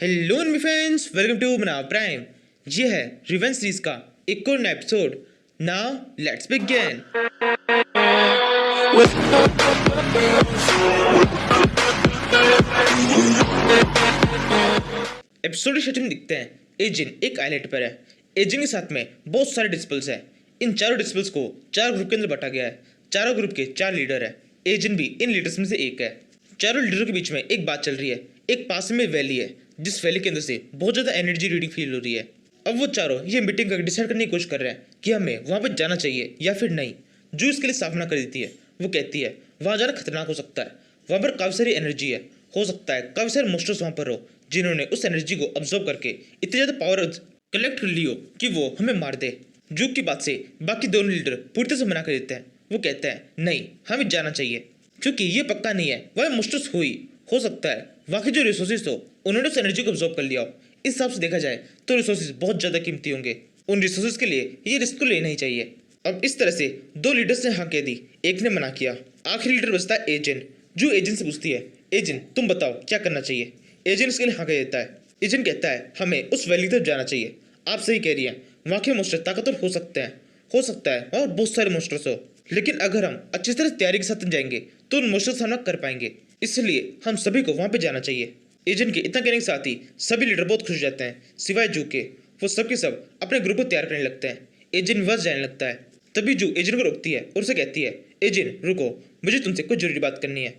Hello my friends, welcome to Manav Prime. ये है revenge series का एक और नया episode. Now let's begin. Episode की स्टार्टिंग दिखते हैं। एजिन एक आइलैंड पर है। एजिन के साथ में बहुत सारे डिस्पल्स हैं। इन चारों डिस्पल्स को चार ग्रुप के अंदर बांटा गया है। चारों ग्रुप के चार लीडर है। एजिन भी इन लीडर्स में से एक है। चारों लीडरों के बीच में एक बात चल रही है। एक पास में वैली है जिस वैली के अंदर से बहुत ज्यादा एनर्जी रीडिंग फील हो रही है। अब वो चारों ये मीटिंग करके डिसाइड करने की कोशिश कर रहे हैं कि हमें वहां पर जाना चाहिए या फिर नहीं। जो इसके लिए साफ ना कर देती है। वो कहती है वहां जाना खतरनाक हो सकता है। वहां पर काफी सारी एनर्जी है। हो सकता है काफी सारे मोस्टर्स वहां पर हो जिन्होंने उस एनर्जी को ऑब्जर्व करके इतनी ज्यादा पावर कलेक्ट कर ली हो कि वो हमें मार दे। जूक की बात से बाकी दोनों लीडर पूरी तरह से मना कर देते हैं। वो कहते हैं नहीं, हमें जाना चाहिए क्योंकि ये पक्का नहीं है वह मोस्टर्स हुई। हो सकता है बाकी जो रिसोर्सेज हो उन्होंने उस एनर्जी को ऑब्जर्व कर लिया हो। इस हिसाब से देखा जाए तो रिसोर्सेज बहुत ज्यादा कीमती होंगे। उन रिसोर्सेज के लिए ये रिस्क तो लेना ही चाहिए। अब इस तरह से दो लीडर्स ने हाँ कह दी, एक ने मना किया। आखिरी लीडर बचता है एजेंट। जो एजेंट से पूछती है एजेंट तुम बताओ क्या करना चाहिए। एजेंट इसके लिए हाँ कह देता है। एजेंट कहता है हमें उस वैली की तरफ जाना चाहिए। आप सही कह रही हैं, वहाँ के मोस्टर ताकतवर हो सकते हैं। हो सकता है और बहुत सारे मोस्टर्स हो, लेकिन अगर हम अच्छी तरह तैयारी के साथ जाएंगे तो उन मोस्टर का सामना कर पाएंगे। इसलिए हम सभी को वहाँ पे जाना चाहिए। एजेंट के इतना कहने के साथ ही सभी लीडर बहुत खुश हो जाते हैं सिवाय जू के। वो सब के सब अपने ग्रुप को तैयार करने लगते हैं। एजेंट बस जाने लगता है। तभी जू एजेंट को रोकती है और उसे कहती है एजेंट रुको, मुझे तुमसे कुछ जरूरी बात करनी है।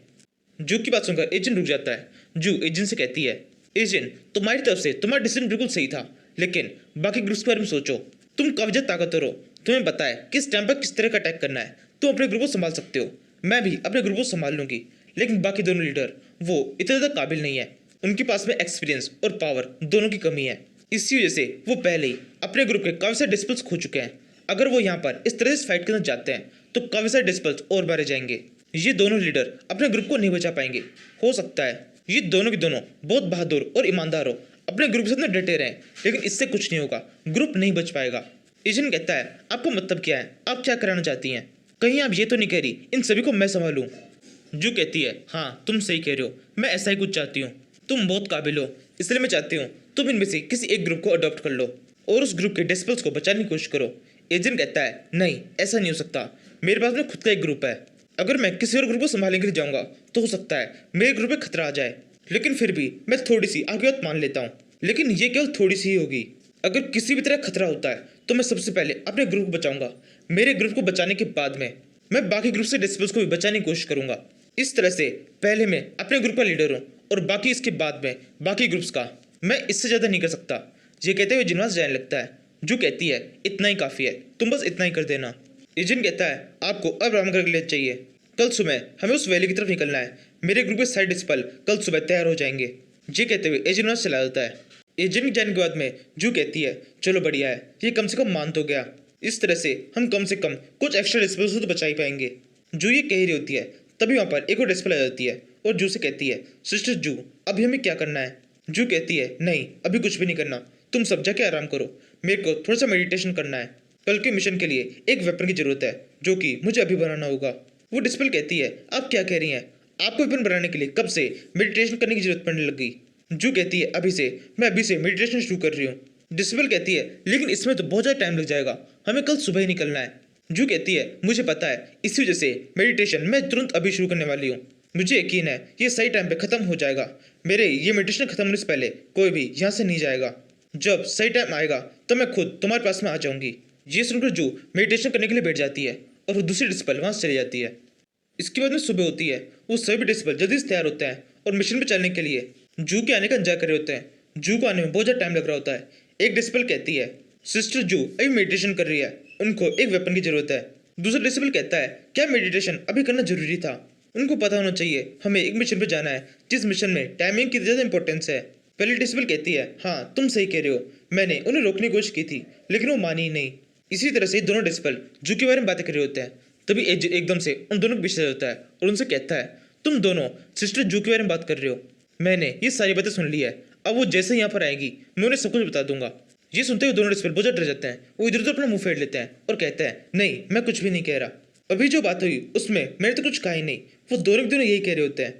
जू की बात सुनकर एजेंट रुक जाता है। जू एजेंट से कहती है एजेंट तुम्हारी तरफ से तुम्हारा डिसीजन बिल्कुल सही था, लेकिन बाकी ग्रुप्स के बारे में सोचो। तुम काफी ज्यादा टाकतवर हो, तुम्हें पता है किस टाइम पर किस तरह का अटैक करना है। तुम अपने ग्रुप को संभाल सकते हो, मैं भी अपने ग्रुप को संभाल लूंगी। लेकिन बाकी दोनों लीडर वो इतने ज्यादा काबिल नहीं है। उनके पास में एक्सपीरियंस और पावर दोनों की कमी है। इसी वजह से वो पहले ही अपने ग्रुप के काफी सारे डिस्पल्स खो चुके हैं। अगर वो यहाँ पर इस तरह से फाइट करना चाहते हैं तो काफी सारे डिस्पल्स और मारे जाएंगे। ये दोनों लीडर अपने ग्रुप को नहीं बचा पाएंगे। हो सकता है ये दोनों के दोनों बहुत बहादुर और ईमानदार हो, अपने ग्रुप से इतना डटे रहें, लेकिन इससे कुछ नहीं होगा, ग्रुप नहीं बच पाएगा। एजेंट कहता है आपको मतलब क्या है, आप क्या कराना चाहती हैं? कहीं आप ये तो नहीं कह रही इन सभी को मैं संभालूं? जो कहती है हाँ तुम सही कह रहे हो, मैं ऐसा ही कुछ चाहती हूँ। तुम बहुत काबिल हो, इसलिए मैं चाहती हूँ तुम इनमें से किसी एक ग्रुप को अडॉप्ट कर लो और उस ग्रुप के डिस्पल्स को बचाने की कोशिश करो। एजेंट कहता है नहीं, ऐसा नहीं हो सकता, मेरे पास में खुद का एक ग्रुप है। अगर मैं किसी और ग्रुप को संभालने के लिए जाऊंगा तो हो सकता है मेरे ग्रुप में खतरा आ जाए, लेकिन फिर भी मैं थोड़ी सी आपकी बात मान लेता हूँ, लेकिन ये केवल थोड़ी सी ही होगी। अगर किसी भी तरह खतरा होता है तो मैं सबसे पहले अपने ग्रुप को बचाऊंगा। मेरे ग्रुप को बचाने के बाद में मैं बाकी ग्रुप से डिस्पल्स को भी बचाने की कोशिश करूंगा। इस तरह से पहले मैं अपने ग्रुप का लीडर हूँ और बाकी इसके बाद में बाकी ग्रुप्स का। मैं इससे ज्यादा नहीं कर सकता। ये कहते हुए जिनवास जाने लगता है। जो कहती है इतना ही काफी है, तुम बस इतना ही कर देना। एजेंट कहता है आपको अब आराम करके ले चाहिए, कल सुबह हमें उस वैली की तरफ निकलना है। मेरे ग्रुप के सारे डिस्पल कल सुबह तैयार हो जाएंगे। ये कहते हुए एजेंट वहां से चला जाता है। एजेंट के जाने के बाद में जू कहती है चलो बढ़िया है, ये कम से कम मान तो गया। इस तरह से हम कम से कम कुछ एक्स्ट्रा डिस्पल्स तो बचा ही पाएंगे। जू ये कह रही होती है तभी वहां पर एक और डिस्पल आ जाती है और जू से कहती है सिस्टर जू अभी हमें क्या करना है? जू कहती है नहीं अभी कुछ भी नहीं करना, तुम सब जाके आराम करो, मेरे को थोड़ा सा मेडिटेशन करना है। कल के मिशन के लिए एक वेपन की जरूरत है जो कि मुझे अभी बनाना होगा। वो डिस्पल कहती है आप क्या कह रही हैं, आपको वेपन बनाने के लिए कब से मेडिटेशन करने की जरूरत पड़ने लगी? जू कहती है मैं अभी से मेडिटेशन शुरू कर रही हूँ। डिस्पल कहती है लेकिन इसमें तो बहुत ज़्यादा टाइम लग जाएगा, हमें कल सुबह ही निकलना है। जू कहती है मुझे पता है, इसी वजह से मेडिटेशन मैं तुरंत अभी शुरू करने वाली हूँ। मुझे यकीन है ये सही टाइम पे खत्म हो जाएगा। मेरे ये मेडिटेशन खत्म होने से पहले कोई भी यहाँ से नहीं जाएगा। जब सही टाइम आएगा तो मैं खुद तुम्हारे पास में आ जाऊंगी। ये सुनकर जू मेडिटेशन करने के लिए बैठ जाती है और वो दूसरी डिस्पल वहां से चली जाती है। इसके बाद में सुबह होती है। वो सभी डिस्पल जल्दी से तैयार होते हैं और मिशन पे चलने के लिए जू के आने का इंतजार कर रहे होते हैं। जू को आने में बहुत ज़्यादा टाइम लग रहा होता है। एक डिस्पल कहती है सिस्टर जू अभी मेडिटेशन कर रही है, उनको एक वेपन की जरूरत है। दूसरा डिस्पल कहता है क्या मेडिटेशन अभी करना जरूरी था? उनको पता होना चाहिए हमें एक मिशन पे जाना है जिस मिशन में टाइमिंग की ज़्यादा इंपॉर्टेंस है। पहली डिस्पल कहती है हाँ तुम सही कह रहे हो, मैंने उन्हें रोकने की कोशिश की थी लेकिन वो मानी ही नहीं। इसी तरह से दोनों डिस्पल जू के बारे में बातें कर रहे होते हैं। तभी एकदम से उन दोनों के पीछे होता है और उनसे कहता है तुम दोनों सिस्टर जू के बारे में बात कर रहे हो, मैंने ये सारी बातें सुन ली है। अब वो जैसे यहाँ पर आएगी मैं उन्हें सब कुछ बता दूंगा। ये सुनते हुए दोनों डिस्पल बहुत डर जाते हैं। वो इधर उधर अपना मुंह फेर लेते हैं और कहते हैं नहीं मैं कुछ भी नहीं कह रहा, अभी जो बात हुई उसमें मैंने तो कुछ कहा ही नहीं। वो दोनों के दोनों यही कह रहे होते हैं।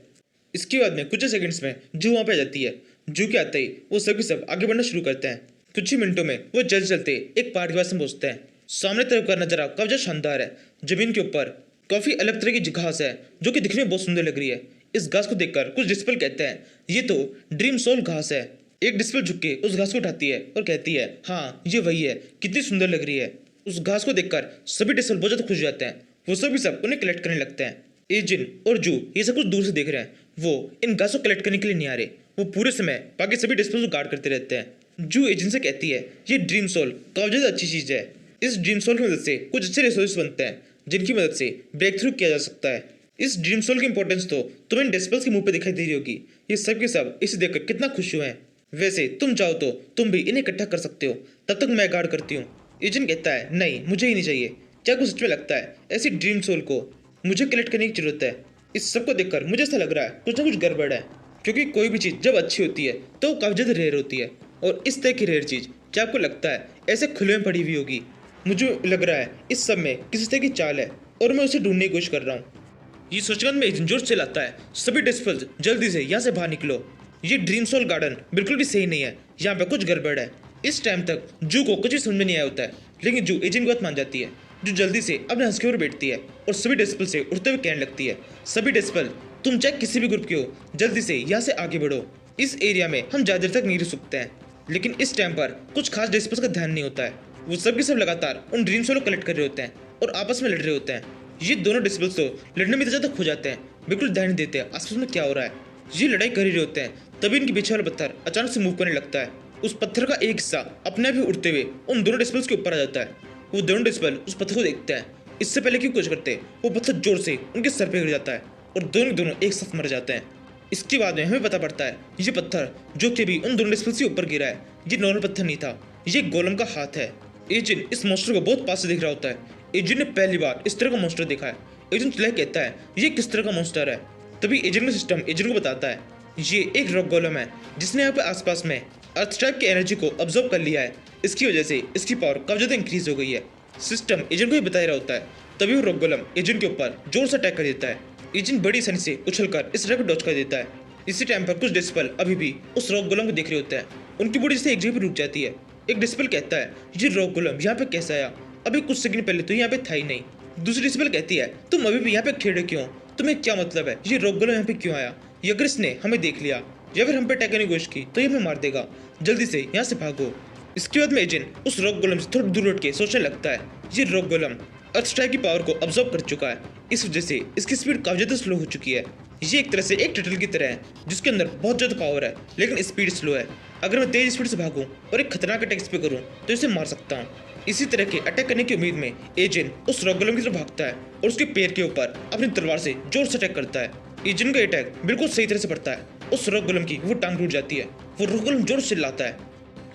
इसके बाद में कुछ सेकंड्स में जू वहाँ पे आ जाती है। जू के आते ही वो सभी सब आगे बढ़ना शुरू करते हैं। कुछ ही मिनटों में वो चलते चलते एक पहाड़ के पास में पहुंचते हैं। सामने तरफ का नजारा काफी शानदार है। जमीन के ऊपर काफी अलग तरह की घास है जो कि दिखने में बहुत सुंदर लग रही है। इस घास को देखकर कुछ डिस्पल कहते हैं ये तो ड्रीम सोल घास है। एक डिस्पल झुक के उस घास को उठाती है और कहती है हाँ ये वही है, कितनी सुंदर लग रही है। उस घास को देखकर सभी डिस्पल बहुत ज्यादा खुश हो जाते हैं। वो सभी सब उन्हें कलेक्ट करने लगते हैं। एजिन और जू ये सब कुछ दूर से देख रहे हैं। वो इन घास को कलेक्ट करने के लिए नहीं आ रहे, वो पूरे समय बाकी सभी डिस्पल्स को गार्ड करते रहते हैं। जू एजिन से कहती है ये ड्रीम सोल काफी ज्यादा अच्छी चीज है। इस ड्रीम सोल की मदद से कुछ अच्छे रिसोर्स बनते हैं जिनकी मदद से ब्रेक थ्रू किया जा सकता है। इस ड्रीम सोल की इंपॉर्टेंस तो तुम्हें डिस्पल्स के मुंह पे दिखाई दे रही होगी। ये सब के सब इसे देखकर कितना खुश हुए हैं। वैसे तुम चाहो तो तुम भी इन्हें इकट्ठा कर सकते हो, तब तक मैं गार्ड करती हूँ। एजेंट कहता है नहीं मुझे ही नहीं चाहिए। क्या कुछ सच में लगता है ऐसी ड्रीम सोल को मुझे कलेक्ट करने की जरूरत है। इस सब को देखकर मुझे ऐसा लग रहा है कुछ ना कुछ गड़बड़ है, क्योंकि कोई भी चीज़ जब अच्छी होती है तो वो काफी ज्यादा रेयर होती है। और इस तरह की रेयर चीज़ क्या आपको लगता है ऐसे खुले में पड़ी हुई होगी? मुझे लग रहा है इस सब में किसी तरह की चाल है और मैं उसे ढूंढने की कोशिश कर रहा हूँ। ये सोचकर में एजेंट जोर से चिल्लाता है सभी डिस्पल्स जल्दी से यहाँ से बाहर निकलो। ये ड्रीम सोल गार्डन बिल्कुल भी सही नहीं है, यहाँ पे कुछ गड़बड़ है। इस टाइम तक जू को कुछ भी समझ में नहीं आया होता है, लेकिन जू एजेंट की बात मान जाती है। जो जल्दी से अपने हंस के ऊपर बैठती है और सभी डिस्पल से उठते हुए कहने लगती है सभी डिस्पल तुम चाहे किसी भी ग्रुप के हो जल्दी से यहाँ से आगे बढ़ो। इस एरिया में हम ज़्यादा देर तक नहीं रुक सकते हैं। लेकिन इस टाइम पर कुछ खास डिस्पल्स का ध्यान नहीं होता है। वो सब के सब लगातार उन ड्रीम सोल को कलेक्ट कर रहे होते हैं और आपस में लड़ रहे होते हैं। ये दोनों डिस्पल्स तो लड़ने में इतना ज़्यादा खो जाते हैं, बिल्कुल ध्यान नहीं देते आसपास में क्या हो रहा है। ये लड़ाई कर ही रहे होते हैं, तभी इनके पीछे वाला पत्थर अचानक से मूव करने लगता है। उस पत्थर का एक हिस्सा अपने आप ही उड़ते हुए उन दोनों डिस्पल्स के ऊपर आ जाता है। वो दोनों डिस्पल उस पत्थर को देखते हैं। इससे पहले क्यों कुछ करते वो पत्थर जोर से उनके सर पे गिर जाता है और दोनों दोनों एक साथ मर जाते हैं। इसके बाद में हमें पता पड़ता है ये पत्थर जो कि भी उन दोनों डिस्पल्स के ऊपर गिरा है ये नॉर्मल पत्थर नहीं था, ये गोलम का हाथ है। एजिन इस मॉन्स्टर को बहुत पास से देख रहा होता है। एजिन ने पहली बार इस तरह का मॉन्स्टर देखा है। एजिन चिल्लाकर कहता है ये किस तरह का मॉन्स्टर है। तभी एजिन का सिस्टम एजिन को बताता है ये एक रॉक गोलम है जिसने यहाँ पे आसपास में अर्थ टाइप की एनर्जी को ऑब्जर्व कर लिया है। इसकी वजह से इसकी पावर काफी ज्यादा इंक्रीज हो गई है। सिस्टम एजेंट को ही बता रहा होता है। तभी वो रॉक गोलम एजेंट के ऊपर जोर से अटैक कर देता है। एजेंट बड़ी आसानी से उछलकर इस अटैक को डॉज कर देता है। इसी टाइम पर कुछ डिस्पल अभी भी उस रॉक गोलम को देख रहे होते हैं। उनकी बॉडी से एक जगह पर रुक जाती है। एक डिस्पल कहता है ये रॉक गोलम यहाँ पे कैसे आया, अभी कुछ सेकंड पहले तो यहाँ पे था ही नहीं। दूसरी डिस्पल कहती है तुम अभी भी यहाँ पे खेड़े क्यों, तुम्हें क्या मतलब है ये रॉक गोलम यहाँ पे क्यों आया? ये अगर इसने हमें देख लिया या फिर हम पे अटैक करने की कोशिश की तो ये हमें मार देगा, जल्दी से यहाँ से भागो। इसके बाद में एजेंट उस रॉक गोलम से थोड़ा दूर उठ के सोचने लगता है ये रॉक गोलम अर्थ स्ट्राइक की पावर को ऑब्जर्व कर चुका है, इस वजह से इसकी स्पीड काफी ज्यादा स्लो हो चुकी है। ये एक तरह से एक टर्टल की तरह है जिसके अंदर बहुत ज्यादा पावर है लेकिन स्पीड स्लो है। अगर मैं तेज स्पीड से भागूं और एक खतरनाक अटैक इस पे करूं तो इसे मार सकता हूं। इसी तरह के अटैक करने की उम्मीद में एजेंट उस रॉक गोलम की तरफ भागता है और उसके पैर के ऊपर अपनी तलवार से जोर से अटैक करता है। एजेंट का अटैक बिल्कुल सही तरह से पड़ता है। उस रॉक गोलम की वो टांग टूट जाती है। वो रॉक गोलम जोर से चिल्लाता है,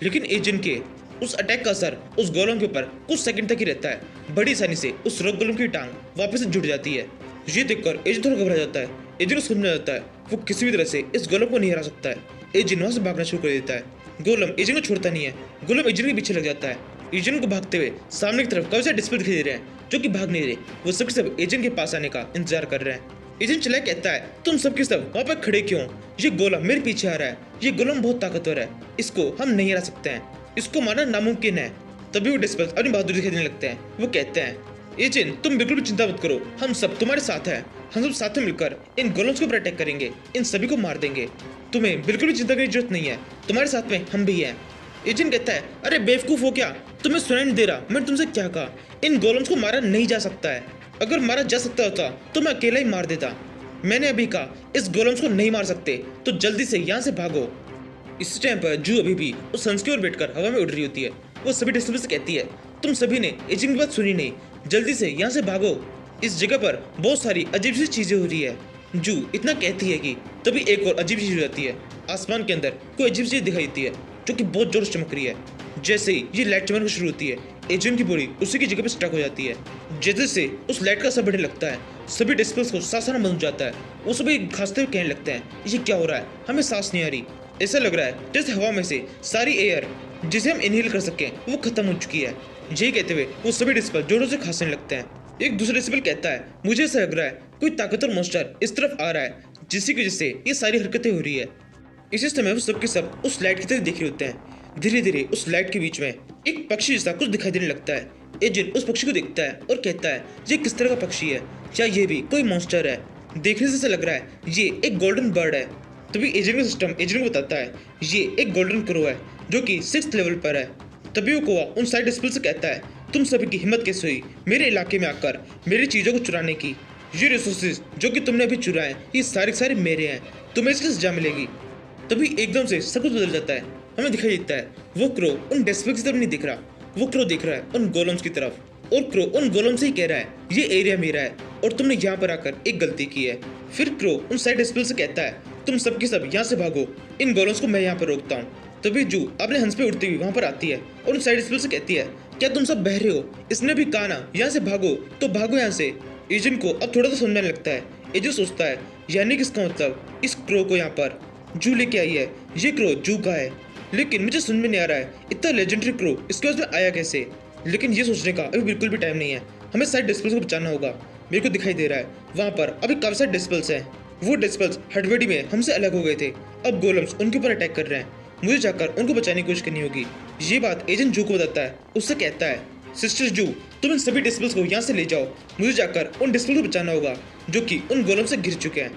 लेकिन एजेंट के उस अटैक का असर उस गोलम के ऊपर कुछ सेकंड तक ही रहता है। बड़ी आसानी से उस रॉक गोलम की टांग वापस से जुड़ जाती है। ये देखकर एजेंट थोड़ा घबरा जाता है। एजेंट को समझ में जाता है वो किसी भी तरह से इस गोलम को नहीं हरा सकता है। एजेंट वहां से भागना शुरू कर देता है। गोलम एजेंट को छोड़ता नहीं है। गोलम एजेंट के पीछे लग जाता है। एजेंट को भागते हुए सामने की तरफ काफी सारे डिस्पल दिखाई दे रहे हैं जो कि भाग नहीं रहे। वो सबके सब एजेंट के पास आने का इंतजार कर रहे हैं। एजेंट चला कहता है तुम सबके सब वहाँ पर खड़े क्यों, ये गोलम मेरे पीछे आ रहा है। ये गोलम बहुत ताकतवर है, इसको हम नहीं हरा सकते हैं, इसको मारना नामुमकिन है। तभी वो डिस्पल्स अपनी बहादुरी दिखाई देने लगते हैं। वो कहते हैं एजेंट तुम बिल्कुल भी चिंता मत करो, हम सब तुम्हारे साथ हैं। हम सब साथ में मिलकर इन गोलम्स के ऊपर अटैक करेंगे, इन सभी को मार देंगे। तुम्हें बिल्कुल भी चिंता करने की जरूरत नहीं है, तुम्हारे साथ में हम भी हैं। एजेंट कहता है अरे बेवकूफ हो क्या, तुम्हें सुनाई नहीं दे रहा मैंने तुमसे क्या कहा? इन गोलम्स को मारा नहीं जा सकता है। अगर मारा जा सकता होता तो मैं अकेला ही मार देता। मैंने अभी कहा इस गोलम्स को नहीं मार सकते तो जल्दी से यहाँ से भागो। इस टाइम पर जू अभी भी उस हंस की ओर बैठकर हवा में उड़ रही होती है। वो सभी डिस्पल्स से कहती है तुम सभी ने एजेंट की बात सुनी नहीं, जल्दी से यहाँ से भागो। इस जगह पर बहुत सारी अजीब सी चीजें हो रही है। जू इतना कहती है कि तभी एक और अजीब चीज हो जाती है। आसमान के अंदर कोई अजीब चीज दिखाई देती है जो कि बहुत जोर से चमक रही है। जैसे ही ये लाइट चमकना शुरू होती है एजेंट की बॉडी उसी की जगह पे स्टक हो जाती है। जैसे से उस लाइट का असर बढ़ने लगता है सभी डिस्पल्स को सांस आना बंद हो जाता है। वो सभी खांसते हुए कहने लगते हैं ये क्या हो रहा है, हमें सांस नहीं आ रही। ऐसा लग रहा है जैसे हवा में से सारी एयर जिसे हम इनहेल कर सकें वो खत्म हो चुकी है। यही कहते हुए वो सभी डिस्पल जोरों से खांसने लगते हैं। एक दूसरे डिस्पल कहता है मुझे ऐसा लग रहा है कोई ताकतवर मॉन्स्टर इस तरफ आ रहा है जिसकी वजह से ये सारी हरकतें हो रही है। इसी समय वो सबके सब उस लाइट की तरफ देख रहे होते हैं। धीरे धीरे उस लाइट के बीच में एक पक्षी जैसा कुछ दिखाई देने लगता है। एजेंट उस पक्षी को देखता है और कहता है ये किस तरह का पक्षी है, क्या ये भी कोई मॉन्स्टर है? देखने से ऐसा लग रहा है ये एक गोल्डन बर्ड है। तभी एजेंट का सिस्टम एजेंट को बताता है ये एक गोल्डन क्रो है जो कि 6th लेवल पर है। तभी वो कोआ उन साइड डिस्पल से कहता है तुम सभी की हिम्मत कैसे हुई मेरे इलाके में आकर मेरी चीज़ों को चुराने की? ये रिसोर्सेज जो कि तुमने अभी चुराए ये सारे के सारे मेरे हैं, तुम्हें इसकी सजा मिलेगी। तभी एकदम से सब कुछ बदल जाता है। हमें दिखाई देता है वो क्रो उन डेस्पल की तरफ नहीं दिख रहा, वो क्रो दिख रहा है उन गोलम्स की तरफ। और क्रो उन गोलम से ही कह रहा है ये एरिया मेरा है और तुमने यहाँ पर आकर एक गलती की है। फिर क्रो उन साइड डिस्पल से कहता है तुम सबके सब यहाँ से भागो, इन गोलम्स को मैं यहाँ पर रोकता हूँ। तभी जू अपने हंस पे उड़ती हुई वहाँ पर आती है और उन साइड डिस्पल से कहती है क्या तुम सब बह रहे हो? इसने भी कहा ना यहाँ से भागो, तो भागो यहाँ से। एजेंट को अब थोड़ा तो समझने लगता है। एजेंट सोचता है यानी किसका मतलब इस क्रो को यहाँ पर जू लेके आई है, ये क्रो जू का है। लेकिन मुझे समझ में नहीं आ रहा है इतना लेजेंडरी क्रो इसके पास में आया कैसे। लेकिन ये सोचने का अभी बिल्कुल भी टाइम नहीं है, हमें साइड डिस्पल्स को बचाना होगा। मेरे को दिखाई दे रहा है वहाँ पर अभी काफी सारे डिस्पल्स हैं। वो डिस्पल्स हटवेडी में हमसे अलग हो गए थे, अब गोलम्स उनके ऊपर अटैक कर रहे हैं। मुझे जाकर उनको बचाने की कोशिश करनी होगी। ये बात एजेंट जू को बताता है। उससे कहता है सिस्टर जू तुम इन सभी डिस्पल्स को यहाँ से ले जाओ, मुझे जाकर उन डिस्पल्स को बचाना होगा जो कि उन गोलम से गिर चुके हैं।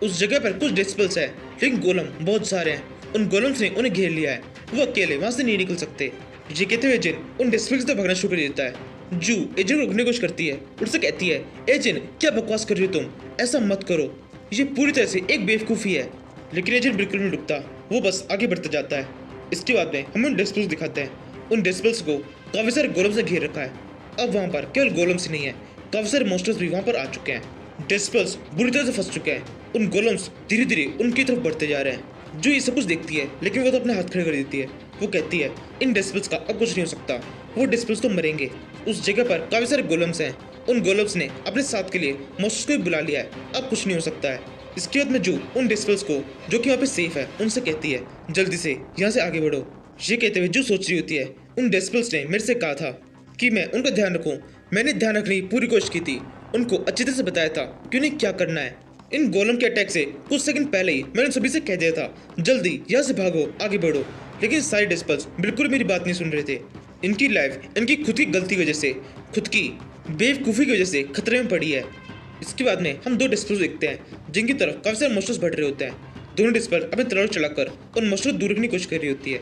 उस जगह पर कुछ डिस्पल्स है लेकिन गोलम बहुत सारे हैं। उन गोलम्स ने उन्हें घेर लिया है, वो अकेले वहां से नहीं निकल सकते। ये कहते हुए एजेंट उन डिस्पल्स से भागना शुरू कर देता है। जू एजेंट को रोकने की कोशिश करती है, उससे कहती है एजेंट क्या बकवास कर रही हो तुम, ऐसा मत करो, ये पूरी तरह से एक बेवकूफ़ी है। लेकिन एजेंट बिल्कुल नहीं रुकता, वो बस आगे बढ़ता जाता है। इसके बाद में हमें उन डिस्पल्स दिखाते हैं। उन डिस्पल्स को काफ़ी सारे गोलम्स ने घेर रखा है। अब वहाँ पर केवल गोलम्स ही नहीं है, काफ़ी सारे मॉन्स्टर्स भी वहाँ पर आ चुके हैं। डिस्पल्स बुरी तरह से फंस चुके हैं। उन गोलम्स धीरे धीरे उनकी तरफ बढ़ते जा रहे हैं। जो ये सब कुछ देखती है लेकिन वो तो अपने हाथ खड़े कर देती है। वो कहती है इन डिस्पल्स का अब कुछ नहीं हो सकता, वो डिस्पल्स तो मरेंगे। उस जगह पर काफ़ी सारे गोलम्स हैं। उन गोलम्स ने अपने साथ के लिए मॉन्स्टर्स को भी बुला लिया है, अब कुछ नहीं हो सकता है। इसके बाद में जू उन डिस्पल्स को जो कि वहाँ पे सेफ है उनसे कहती है जल्दी से यहाँ से आगे बढ़ो। ये कहते हुए जू सोच रही होती है उन डिस्पल्स ने मेरे से कहा था कि मैं उनका ध्यान रखूं, मैंने ध्यान रखने की पूरी कोशिश की थी, उनको अच्छी तरह से बताया था कि उन्हें क्या करना है। इन गोलम के अटैक से कुछ सेकंड पहले ही मैंने सभी से कह दिया था जल्दी यहाँ से भागो, आगे बढ़ो। लेकिन सारे डिस्पल्स बिल्कुल मेरी बात नहीं सुन रहे थे। इनकी लाइफ इनकी खुद की गलती की वजह से, खुद की बेवकूफ़ी की वजह से खतरे में पड़ी है। इसके बाद में हम दो डिस्पल्स देखते हैं जिनकी तरफ काफी सारे मॉन्स्टर्स बढ़ रहे होते हैं। दोनों डिस्पल अपने तलवार चलाकर उन मॉन्स्टर को दूर रखने की कोशिश कर रही होती है।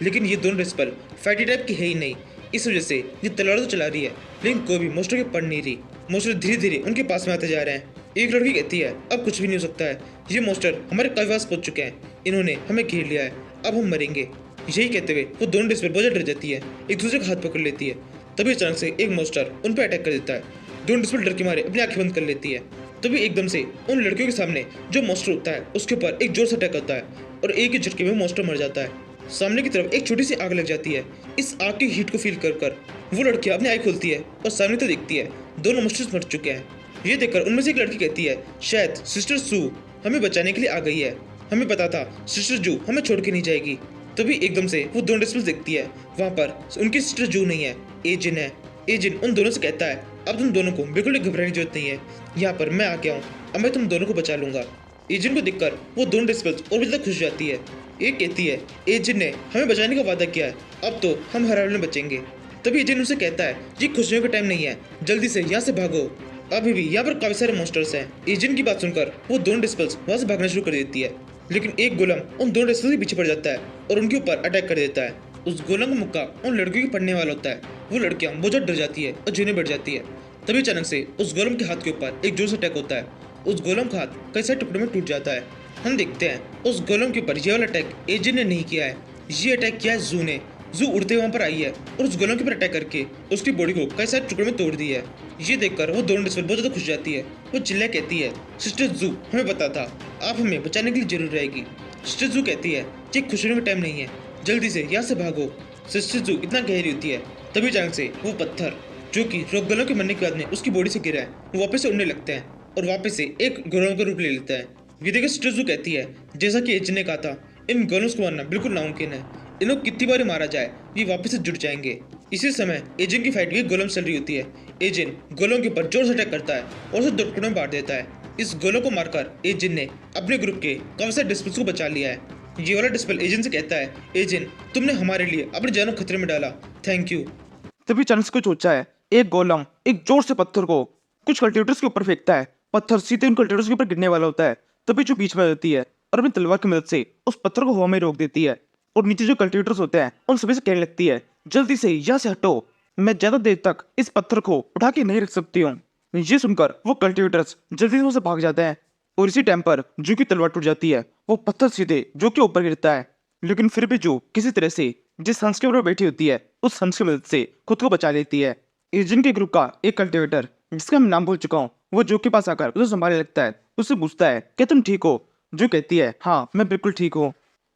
लेकिन ये दोनों डिस्पल फाइटी टाइप की है ही नहीं, इस वजह से ये तलवार तो चला रही है लेकिन कोई भी मॉन्स्टर के पड़ नहीं रही। मॉन्स्टर धीरे धीरे उनके पास में आते जा रहे हैं। एक लड़की कहती है अब कुछ भी नहीं हो सकता है, ये मॉन्स्टर हमारे काफी पास पहुंच चुके हैं, इन्होंने हमें घेर लिया है, अब हम मरेंगे। यही कहते हुए वो दोनों डिस्पल बहुत डर जाती है, एक दूसरे का हाथ पकड़ लेती है। तभी अचानक से एक मॉन्स्टर उन पर अटैक कर देता है। दोनों डिस्पल डर के मारे अपनी आंखें बंद कर लेती है। तभी एकदम से उन लड़कियों के सामने जो मॉन्स्टर होता है उसके ऊपर एक जोर से अटैक होता है और एक ही झटके में मॉन्स्टर मर जाता है। सामने की तरफ एक छोटी सी आग लग जाती है। इस आग की हीट को फील कर कर वो लड़कियां अपनी आई खोलती है और सामने तो देखती है दोनों मॉन्स्टर्स मर चुके हैं। ये देखकर उनमें से एक लड़की कहती है शायद सिस्टर सू हमें बचाने के लिए आ गई है, हमें पता था सिस्टर जू हमें छोड़ के नहीं जाएगी। तभी एकदम से वो दोनों डिस्पल्स देखती है, वहाँ पर उनकी सिस्टर जू नहीं है, एजिन है। एजिन उन दोनों से कहता है अब तुम दोनों को बिल्कुल भी घबराने की जरूरत नहीं है, यहाँ पर मैं आ गया हूँ, अब मैं तुम दोनों को बचा लूंगा। एजिन को देखकर वो दोनों डिस्पल्स और भी ज़्यादा खुश हो जाती है। एक कहती है एजिन ने हमें बचाने का वादा किया है, अब तो हम हर हाल में बचेंगे। तभी एजिन उनसे कहता है ये खुशियों का टाइम नहीं है, जल्दी से यहाँ से भागो, अभी भी यहाँ पर काफी सारे मॉन्स्टर्स हैं। एजिन की बात सुनकर वो दोनों डिस्पल्स वहाँ से भागना शुरू कर देती है। लेकिन एक गोलम उन दोनों डिस्पल्स के पीछे पड़ जाता है और उनके ऊपर अटैक कर देता है। उस गोलम का मुक्का उन लड़कियों के पड़ने वाला होता है। वो लड़कियां बहुत ज़्यादा डर जाती है और जूने बैठ जाती है। तभी अचानक से उस गोलम के हाथ के ऊपर एक जोर से अटैक होता है। उस गोलम का हाथ कई सारे टुकड़ों में टूट जाता है। हम देखते हैं उस गोलम के ऊपर ये वाला अटैक एजिन ने नहीं किया है, ये अटैक किया है जू ने। जू उड़ते वहाँ पर आई है और उस गोलम के ऊपर अटैक करके उसकी बॉडी को कई सारे टुकड़ों में तोड़ दी है। ये देखकर वो दोनों डिस्पल बहुत ज़्यादा खुश जाती है। वो चिल्ला कहती है सिस्टर जू हमें पता था आप हमें बचाने के लिए जरूर रहेगी। सिस्टर जू कहती है ये खुशियों का टाइम नहीं है, जल्दी से यहाँ से भागो। सिस्टर जू इतना गहरी होती है। तभी अचानक से वो पत्थर जो कि रॉक गोलम के मरने के बाद में उसकी बॉडी से गिरा है वो वापस से उड़ने लगते हैं और वापस से एक गोलम का रूप ले लेता है। ये देखकर सिस्टर जू कहती है जैसा कि एजिन ने कहा था इन गोलम्स को मारना बिल्कुल नामुमकिन है, इन्हें कितनी बार मारा जाए ये वापस से जुड़ जाएंगे। इसी समय एजिन की फाइट भी गोलम चल रही होती है। एजिन गोलम के ऊपर जोर से अटैक करता है और उसे दो टुकड़ों में बांट देता है। इस गोलम को मारकर एजिन ने अपने ग्रुप के काफी सारे डिस्पल्स को बचा लिया है। ये वाला डिस्पल एजेंट से कहता है, एजेंट तुमने हमारे लिए अपनी जान को खतरे में डाला, थैंक यू। तभी अचानक से कुछ सोचा है, एक गोलम एक जोर से पत्थर को कुछ कल्टिवेटर्स के ऊपर फेंकता है। पत्थर सीधे उन कल्टिवेटर्स के ऊपर गिरने वाला होता है। तभी जो बीच में आ जाती है और अपनी तलवार की मदद से उस पत्थर को हवा में रोक देती है और नीचे जो कल्टिवेटर्स होते हैं उन सभी से कहने लगती है, जल्दी से यहाँ से हटो, मैं ज्यादा देर तक इस पत्थर को उठा के नहीं रख सकती हूँ। ये सुनकर वो कल्टिवेटर्स जल्दी से उसे भाग जाते हैं और इसी टाइम पर जो की तलवार टूट जाती है, वो पत्थर सीधे जो के ऊपर गिरता है। लेकिन फिर भी जो किसी तरह से जिस हंस के ऊपर बैठी होती है उस हंस की मदद से खुद को बचा लेती है। एजेंट के ग्रुप का एक कल्टिवेटर जिसका मैं नाम भूल चुका हूँ, वो जो के पास आकर उसे संभालने लगता है। उससे पूछता है क्या तुम ठीक हो? जो कहती है हाँ मैं बिल्कुल ठीक हूँ।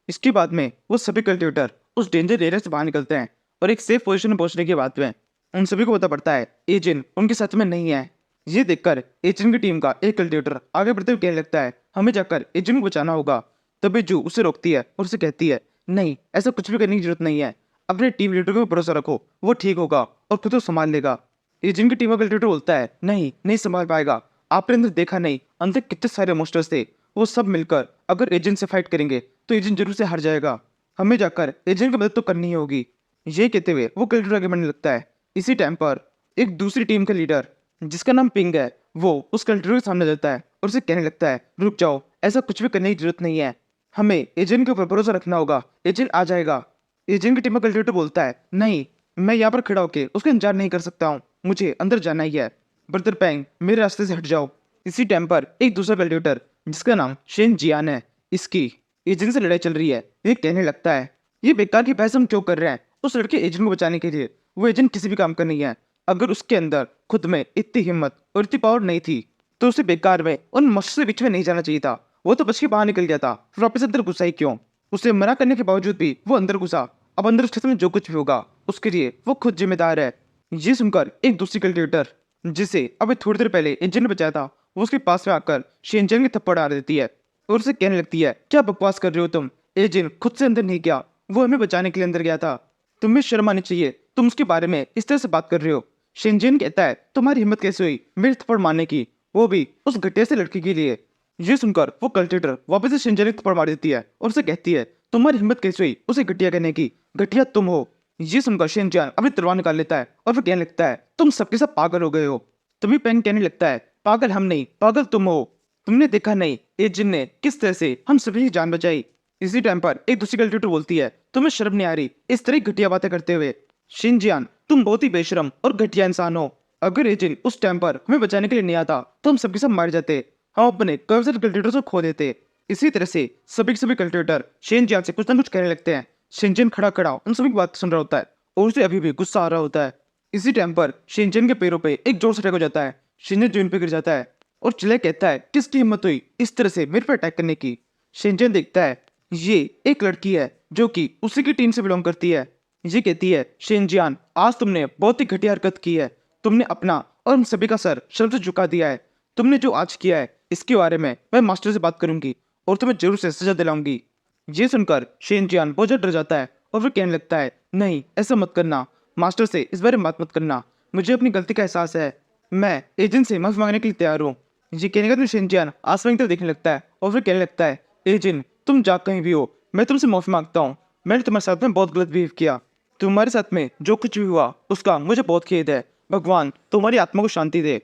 इसके बाद में वो सभी कल्टिवेटर उस डेंजर एरिया से बाहर निकलते हैं और एक सेफ पोजीशन में पहुंचने के बाद में उन सभी को पता पड़ता है एजेंट उनके साथ में नहीं है। ये देखकर एजेंट की टीम का एक कल्टिवेटर आगे बढ़ते हुए कहने लगता है, हमें जाकर एजेंट को बचाना होगा। तभी जो उसे रोकती है और उसे कहती है, नहीं ऐसा कुछ भी करने की जरूरत नहीं है, अपने टीम लीडर को भरोसा रखो, वो ठीक होगा और खुद को संभाल लेगा। एजेंट की टीम का कल्टिवेटर बोलता है, नहीं नहीं संभाल पाएगा, आपने अंदर देखा नहीं अंदर कितने सारे मोस्टर्स थे, वो सब मिलकर अगर एजेंट से फाइट करेंगे तो एजेंट जरूर से हार जाएगा, हमें जाकर एजेंट की मदद तो करनी ही होगी। ये कहते हुए वो कल्टिवेटर आगे बढ़ने लगता है। इसी टाइम पर एक दूसरी टीम का लीडर जिसका नाम पिंग है, वो उस कल्टिवेटर के सामने जाता है और उसे कहने लगता है, रुक जाओ, ऐसा कुछ भी करने की जरूरत नहीं है, हमें एजेंट के ऊपर भरोसा रखना होगा, एजेंट आ जाएगा। एजेंट की टीम का कल्टिवेटर बोलता है, नहीं मैं यहाँ पर खड़ा होकर उसका इंतजार नहीं कर सकता हूँ, मुझे अंदर जाना ही है, ब्रदर पैंग मेरे रास्ते से हट जाओ। इसी टाइम पर एक दूसरा कल्टिवेटर जिसका नाम शेन जियान है, इसकी एजेंट से लड़ाई चल रही है। ये कहने लगता है, ये बेकार की बहस हम क्यों कर रहे हैं, उस लड़के एजेंट को बचाने के लिए, वो एजेंट किसी भी काम का नहीं है, अगर उसके अंदर खुद में इतनी हिम्मत और इतनी पावर नहीं थी तो उसे बेकार में उन मस्त से बीच में नहीं जाना चाहिए था, वो तो बच के बाहर निकल गया था, फिर वापस अंदर घुसा ही क्यों? उसे मना करने के बावजूद भी वो अंदर घुसा, अब अंदर उसके में जो कुछ भी होगा उसके लिए वो खुद जिम्मेदार है। ये सुनकर एक दूसरी कल्टिवेटर जिसे अभी थोड़ी देर पहले एजेंट ने बचाया था, वो उसके पास में आकर शेनचैन के थप्पड़ डाल देती है और उसे कहने लगती है, क्या बकवास कर रहे हो तुम, एजेंट खुद से अंदर नहीं गया, वो हमें बचाने के लिए अंदर गया था, तुम्हें शर्म आनी चाहिए, तुम उसके बारे में इस तरह से बात कर रहे हो। शेनचैन कहता है, तुम्हारी हिम्मत कैसे हुई मेरे थप्पड़ मारने की, वो भी उस घटिया से लड़की के लिए। ये सुनकर वो कल्टिवेटर वापस से शेनचैन को थप्पड़ मार देती है और उसे कहती है, तुम्हारी हिम्मत कैसे हुई उसे घटिया कहने की, घटिया तुम हो। ये सुनकर शेनचैन अपनी तलवार निकाल लेता है और फिर कहने लगता है, तुम सबके सब पागल हो गए हो। तुम्हें पेंग कहने लगता है, पागल हम नहीं पागल तुम हो, तुमने देखा नहीं एजेंट ने किस तरह से हम सभी की जान बचाई। इसी टाइम पर एक दूसरी कल्टिवेटर बोलती है, तुम्हें शर्म नहीं आ रही इस तरह की घटिया बातें करते हुए, शिनजियान तुम बहुत ही बेशरम और घटिया इंसान हो, अगर एजेंट उस टाइम पर हमें बचाने के लिए नहीं आता तो हम सबके सब मार जाते, हम अपने कई सारे कल्टिवेटर्स को खो देते। इसी तरह से सभी के सभी कल्टिवेटर शिनजियान से कुछ ना कुछ कहने लगते हैं। शिनजियान खड़ा खड़ा उन सभी की बात सुन रहा होता है और उसे अभी भी गुस्सा आ रहा होता है। इसी टाइम पर शिनजियान के पैरों पे एक जोर से अटैक हो जाता है, शिनजियान जमीन पे गिर जाता है और चिल्लाए कहता है, किसकी हिम्मत हुई इस तरह से मेरे पर अटैक करने की। शिनजियान देखता है ये एक लड़की है जो कि उसी की टीम से बिलोंग करती है। ये कहती है, शिनजियान आज तुमने बहुत ही घटिया हरकत की है, तुमने अपना और हम सभी का सर शर्म से झुका दिया है, तुमने जो आज किया है इसके बारे में मैं मास्टर से बात करूंगी और तुम्हें जरूर से सजा दिलाऊंगी। ये सुनकर शिनजियान बहुत ज्यादा डर जाता है और फिर कहने लगता है, नहीं ऐसा मत करना, मास्टर से इस बारे में बात मत करना, मुझे अपनी गलती का एहसास है, मैं एजेंट से माफी मांगने के लिए तैयार हूँ। ये कहने का तो शिनजियान आसमान की तरफ देखने लगता है और फिर कहने लगता है, एजेंट तुम जा कहीं भी हो मैं तुमसे माफी मांगता हूँ, मैंने तुम्हारे साथ में बहुत गलत बिहेव किया, तुम्हारे साथ में जो कुछ भी हुआ उसका मुझे बहुत खेद है, भगवान तुम्हारी आत्मा को शांति दे।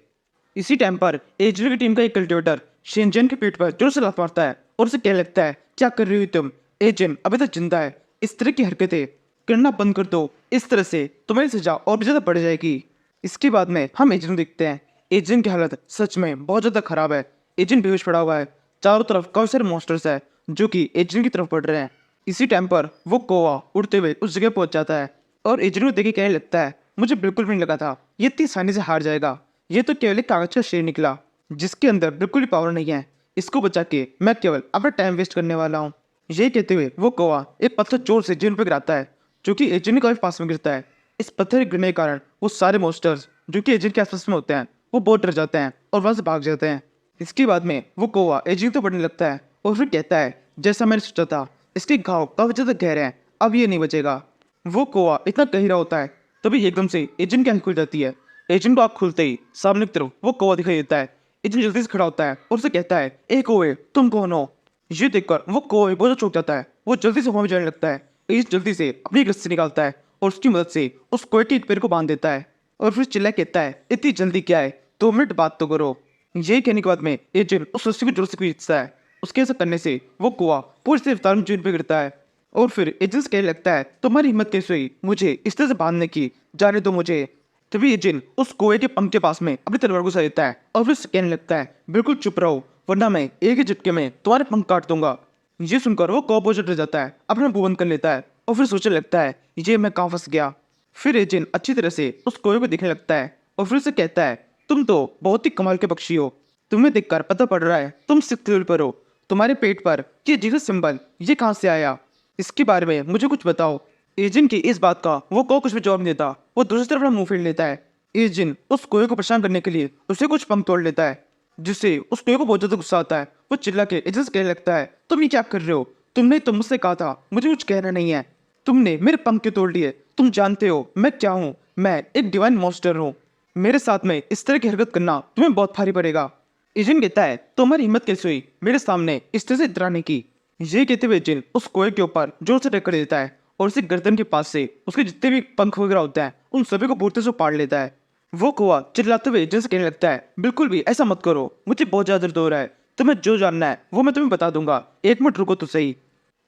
इसी टाइम पर एजेंट की टीम का एक कल्टिवेटर शिनजियान के पीठ पर जोर से लात मारता है और उसे कहने लगता है, क्या कर रही हो तुम, एजेंट अभी तक जिंदा है, इस तरह की हरकतें करना बंद कर दो, इस तरह से तुम्हारी सजा और भी ज्यादा बढ़ जाएगी। इसके बाद में हम एजेंट को देखते हैं, एजेंट की हालत सच में बहुत ज्यादा खराब है, एजेंट बेहोश पड़ा हुआ है, चारों तरफ काफी सारे मॉन्स्टर्स है जो कि एजेंट की तरफ बढ़ रहे हैं। इसी टाइम पर वो कोआ उड़ते हुए उस जगह पहुंच जाता है और एजेंट को देखे कहने लगता है, मुझे बिल्कुल भी नहीं लगा था ये इतनी आसानी से हार जाएगा, ये तो केवल एक कागज का शेर निकला जिसके अंदर बिल्कुल भी पावर नहीं है, इसको बचा के मैं केवल अपना टाइम वेस्ट करने वाला हूँ। ये कहते हुए वो कोआ एक पत्थर जोर से जिन पर गिराता है जो कि एजेंट के काफी पास में गिरता है। इस पत्थर के गिरने के कारण वो सारे मॉन्स्टर्स जो कि एजेंट के आसपास में होते हैं वो बहुत डर जाते हैं और वहां से भाग जाते हैं। इसके बाद में वो कोआ एजेंट तो बढ़ने लगता है और फिर कहता है, जैसा मैंने सोचा था इसके घाव काफी ज्यादा गहरे हैं, अब ये नहीं बचेगा। वो कोआ इतना कह रहा होता है तभी एकदम से एजेंट की आंख खुल जाती है। एजेंट को आंख खुलते ही सामने की तरफ वो कोआ दिखाई देता है। एजेंट जल्दी से खड़ा होता है और उसे कहता है, ए कोए तुम कौन हो? ये देखकर वो कोए बहुत चौंक जाता है वो जल्दी से वहां जाने लगता है। एजेंट जल्दी से अपनी एक रस्सी निकालता है और उसकी मदद से उस कोए के पैर को बांध देता है और फिर चिल्ला कहता है, इतनी जल्दी क्या है, 2 मिनट बात तो करो। यही कहने के बाद में एजेंट उस रस्सी को जोर से खींचता है। उसके ऐसा करने से वो कुआं पूरी से रफ्तार में जमीन पर गिरता है और फिर एजेंट कहने लगता है, तुम्हारी हिम्मत कैसे हुई मुझे इस तरह से बांधने की, जाने दो मुझे। तभी एजेंट उस कुएं के पंख के पास में अपनी तलवार को सर देता है और फिर कहने लगता है, बिल्कुल चुप रहो वरना मैं एक ही झटके में तुम्हारे पंख काट दूंगा। ये सुनकर वो कौवा डर जाता है, अपना मुंह बंद कर लेता है और फिर सोचने लगता है, ये मैं कहाँ फंस गया। फिर एजेंट अच्छी तरह से उस कुएं को देखने लगता है और फिर उसे कहता है, तुम तो बहुत ही कमाल के पक्षी हो, तुम्हें देखकर पता पड़ रहा है तुम सिक्स्थ लेवल पर हो। तुम्हारे पेट पर ये जीसस सिंबल ये कहाँ से आया, इसके बारे में मुझे कुछ बताओ। एजेंट की इस बात का वो कौ कुछ भी जवाब नहीं देता। वो दूसरी तरफ अपना मुंह फेर लेता है। एजेंट उस कुएं को परेशान करने के लिए उसे कुछ पंख तोड़ लेता है, जिससे उस कुएं को बहुत ज्यादा गुस्सा आता है। वो चिल्ला के एजेंट से कहने लगता है, तुम ये क्या कर रहे हो, तुमने तो मुझसे कहा था मुझे कुछ कहना नहीं है, तुमने मेरे पंख क्यों तोड़ लिए, तुम जानते हो मैं क्या हूँ, मैं एक डिवाइन मॉन्स्टर हूँ, मेरे साथ में इस तरह की हरकत करना तुम्हें बहुत भारी पड़ेगा। एजेंट कहता है, तुम्हारी हिम्मत कैसे हुई मेरे सामने इस तरह से इतराने की। ये कहते हुए एजेंट उस कुएं के ऊपर जोर से टक्कर देता है और उसे गर्दन के पास से उसके जितने भी पंख वगैरह होते हैं उन सभी को पूर्ति से पाड़ लेता है। वो कुआं चिल्लाते हुए एजेंट से कहने लगता है, बिल्कुल भी ऐसा मत करो, मुझे बहुत ज्यादा दर्द हो रहा है, तुम्हें जो जानना है वो मैं तुम्हें बता दूंगा, 1 मिनट रुको तो सही।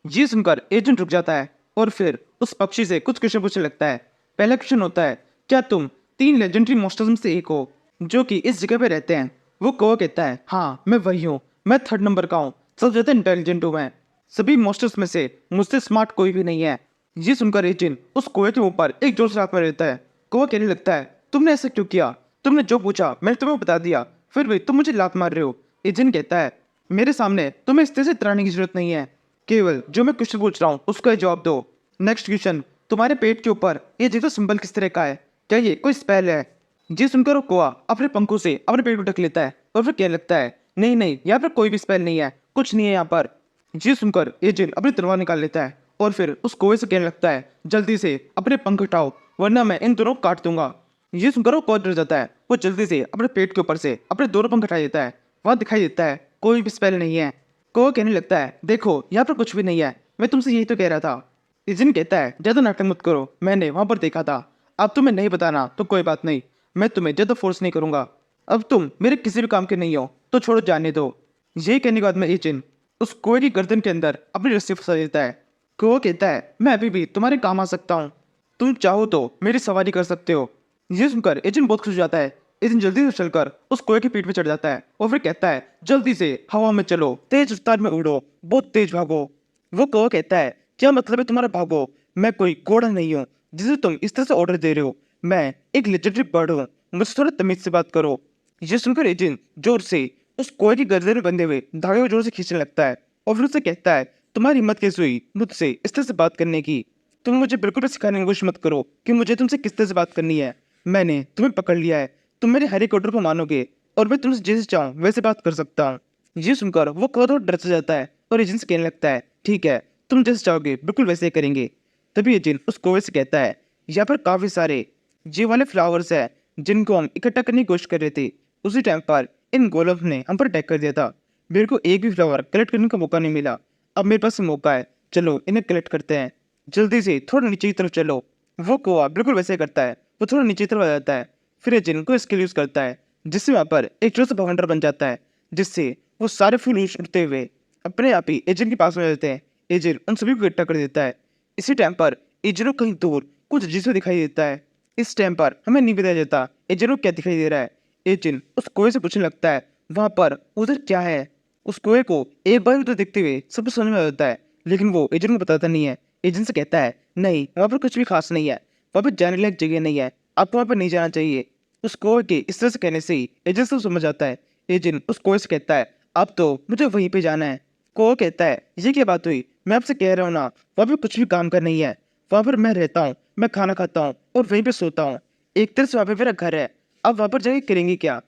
ये सुनकर एजेंट रुक जाता है और फिर उस पक्षी से कुछ क्वेश्चन पूछने लगता है। पहला क्वेश्चन होता है, क्या तुम 3 लेजेंडरी मॉन्स्टर्स में से एक हो जो कि इस जगह पे रहते हैं। वो कौवा कहता है, हाँ मैं वही हूँ, मैं 3rd नंबर का हूँ, सबसे ज्यादा इंटेलिजेंट हूँ मैं, सभी मॉन्स्टर्स में से मुझसे स्मार्ट कोई भी नहीं है। ये सुनकर एजेंट उस कुएं के ऊपर एक जोर से हाथ मार देता है। कौवा कहने लगता है, तुमने ऐसा क्यों किया, तुमने जो पूछा मैंने तुम्हें बता दिया, फिर भी तुम मुझे लात मार रहे हो। एजेंट कहता है, मेरे सामने तुम्हें इस तरह से इतराने की जरूरत नहीं है, केवल जो मैं क्वेश्चन पूछ रहा हूँ उसका जवाब दो। नेक्स्ट क्वेश्चन, तुम्हारे पेट के ऊपर ये देखो सिंबल किस तरह का है, क्या ये कोई स्पेल है। ये सुनकर वो कौवा अपने पंखों से अपने पेट को ढक लेता है और फिर कहने लगता है, नहीं नहीं यहाँ पर कोई भी स्पेल नहीं है, कुछ नहीं है यहाँ पर। ये सुनकर एजेंट अपनी तलवार निकाल लेता है और फिर उस कौवे से कहने लगता है, जल्दी से अपने पंख हटाओ वरना मैं इन दोनों को काट दूंगा। ये सुनकर वो कौवा डर जाता है। वो जल्दी से अपने पेट के ऊपर से अपने दोनों पंख हटा देता है। वहां दिखाई देता है कोई भी स्पेल नहीं है। कौवा कहने लगता है, देखो यहाँ पर कुछ भी नहीं है, मैं तुमसे यही तो कह रहा था। एजेंट कहता है, ज्यादा नाटक मत करो, मैंने वहां पर देखा था, अब तुम्हें नहीं बताना तो कोई बात नहीं, मैं तुम्हें ज्यादा फोर्स नहीं करूंगा, अब तुम मेरे किसी भी काम के नहीं हो तो छोड़ो जाने दो। यही कहने के बाद में एजेंट उस कुएं की गर्दन के अंदर अपनी रस्सी फंसा देता है। कौवा कहता है, मैं अभी भी तुम्हारे काम आ सकता हूँ, तुम चाहो तो मेरी सवारी कर सकते हो। ये सुनकर एजेंट बहुत खुश हो जाता है। एजेंट जल्दी से चलकर उस कुएं की पीठ पे चढ़ जाता है और फिर कहता है, जल्दी से हवा में चलो, तेज रफ्तार में उड़ो, बहुत तेज भागो। वो कौवा कहता है, क्या मतलब है तुम्हारा भागो, मैं कोई घोड़ा नहीं हूँ जिसे तुम इस तरह से ऑर्डर दे रहे हो, मैं एक लेजेंडरी बर्ड हूँ, मुझसे थोड़ा तमीज से बात करो। ये सुनकर एजेंट जोर से उस कुएं की गर्दन में बंधे हुए धागे को जोर से खींचने लगता है और फिर उससे कहता है, तुम्हारी हिम्मत कैसे हुई मुझसे इस तरह से बात करने की, तुम मुझे बिल्कुल भी सिखाने की कोशिश मत करो कि मुझे तुमसे किस तरह से बात करनी है, मैंने तुम्हें पकड़ लिया है, तुम मेरे हर एक ऑर्डर को मानोगे और मैं तुमसे जैसे चाहूँ वैसे बात कर सकता हूँ। ये सुनकर वो कौवा डर से जाता है और एजेंट से कहने लगता है, ठीक है तुम जैसे चाहोगे बिल्कुल वैसे ही करेंगे। तभी एजेंट उस कौवे से कहता है, यहाँ पर काफी सारे ये वाले फ्लावर्स है जिनको हम इकट्ठा करने की कोशिश कर रहे थे, उसी टाइम पर इन गोलम्स ने हम पर अटैक कर दिया था, मेरे को एक भी फ्लावर कलेक्ट करने का मौका नहीं मिला, अब मेरे पास मौका है, चलो इन्हें कलेक्ट करते हैं, जल्दी से थोड़ा नीचे की तरफ चलो। वो कौवा बिल्कुल वैसे करता है, वो थोड़ा नीचे की तरफ आ जाता है, फिर एजेंट को स्किल यूज करता है जिससे वहाँ पर एक छोटा सा भवंडर बन जाता है, जिससे वो सारे फूल उड़ते हुए अपने आप ही एजेंट के पास में जाते हैं। एजेंट उन सभी को इकट्ठा कर देता है। इसी टाइम पर एजेंट को कहीं दूर कुछ अजीब दिखाई देता है। इस टाइम पर हमें नहीं बताया जाता एजेंट को क्या दिखाई दे रहा है। एजेंट उस कुएं से पूछने लगता है, वहां पर उधर क्या है। उस कुएं को एक बार उधर देखते हुए सब कुछ समझ में आ जाता है, लेकिन वो एजेंट को बताता नहीं है। एजेंट से कहता है, नहीं वहाँ पर कुछ भी खास नहीं है, वहाँ पर जाने लायक जगह नहीं है, आपको वहाँ पर नहीं जाना चाहिए। उस कुएं के इस तरह से कहने से ही एजेंट से समझ आता है। एजेंट उस कुएं से कहता है, अब तो मुझे वहीं पे जाना है। कौवा कहता है, ये क्या बात हुई, मैं आपसे कह रहा हूँ ना वहाँ पे कुछ भी काम का नहीं है, वहाँ पर मैं रहता हूँ, मैं खाना खाता हूँ और वहीं पे सोता हूँ, एक तरह से वहाँ पे मेरा घर है, अब वहाँ पर जाके करेंगे क्या।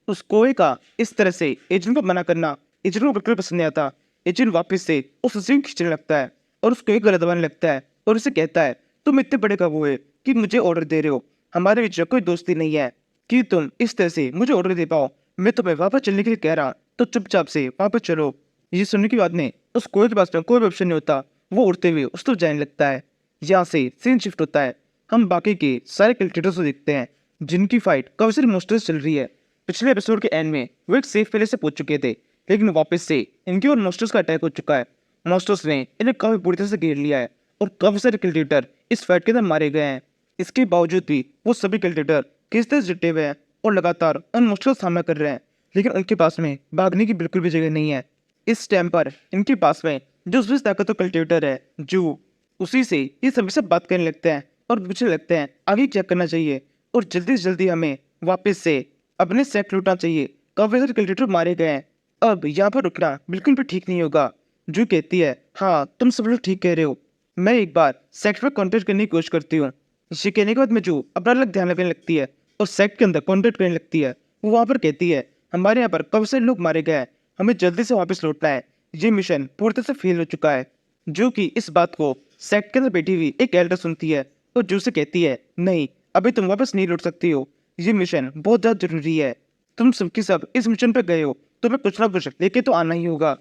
उस कोए का इस तरह से एजेंट को मना करना एजेंट को बिल्कुल पसंद नहीं आता। एजेंट वापस से उस रस्सी को खींचने लगता है और उसको एक गला दबाने लगता है और उसे कहता है, तुम इतने बड़े कब हुए कि मुझे ऑर्डर दे रहे हो, हमारे बीच में कोई दोस्ती नहीं है कि तुम इस तरह से मुझे ऑर्डर दे पाओ, मैं तुम्हें वापस चलने के लिए कह रहा तो चुपचाप से वापस चलो। ये सुनने के बाद में उस कोए के पास में कोई भी ऑप्शन नहीं होता, वो उड़ते हुए उस तरफ जाने लगता है। यहाँ से सीन शिफ्ट होता है। हम बाकी के सारे क्रिकेटर्स को देखते हैं जिनकी फाइट काफी सारी मॉन्स्टर्स चल रही है। पिछले एपिसोड के एंड में वो एक सेफ पहले से पहुंच चुके थे, लेकिन वापस से इनके और मॉन्स्टर्स का अटैक हो चुका है। मॉन्स्टर्स ने इन्हें काफी बुरी तरह से घेर लिया है और काफी सारे क्रिकेटर इस फाइट के अंदर मारे गए हैं। इसके बावजूद भी वो सभी क्रिकेटर किस तरह से जुटे हुए हैं और लगातार उन मुश्किल का सामना कर रहे हैं, लेकिन उनके पास में भागने की बिल्कुल भी जगह नहीं है। इस टाइम पर इनके पास में जो सबसे ताकतवर कल्टिवेटर है जो उसी से ये सभी से बात करने लगते हैं और पूछने लगते हैं आगे क्या करना चाहिए और जल्दी से जल्दी हमें वापस से अपने सेट लूटना चाहिए। काफी सारे कल्टिवेटर मारे गए हैं, अब यहाँ पर रुकना बिल्कुल भी ठीक नहीं होगा। जो कहती है हाँ तुम सब लोग ठीक कह रहे हो, मैं एक बार सेक्ट पर कॉन्टेक्ट करने की कोशिश करती हूँ। इसे कहने के बाद में जो अपना अलग ध्यान रखने लगती है और सेक्ट के अंदर कॉन्टेक्ट करने लगती है। वो वहाँ पर कहती है हमारे यहाँ पर काफी सारे लोग मारे गए हैं, हमें जल्दी से वापस लौटना है, ये मिशन पूरी तरह से फेल हो चुका है। जो कि इस बात को सेक्ट के अंदर बैठी हुई एक एल्डर सुनती है और जो से कहती है नहीं अभी तुम वापस नहीं लौट सकती हो, ये मिशन बहुत ज़्यादा जरूरी है। तुम सबके सब इस मिशन पे गए हो, तुम्हें कुछ ना कुछ लेके तो आना ही होगा।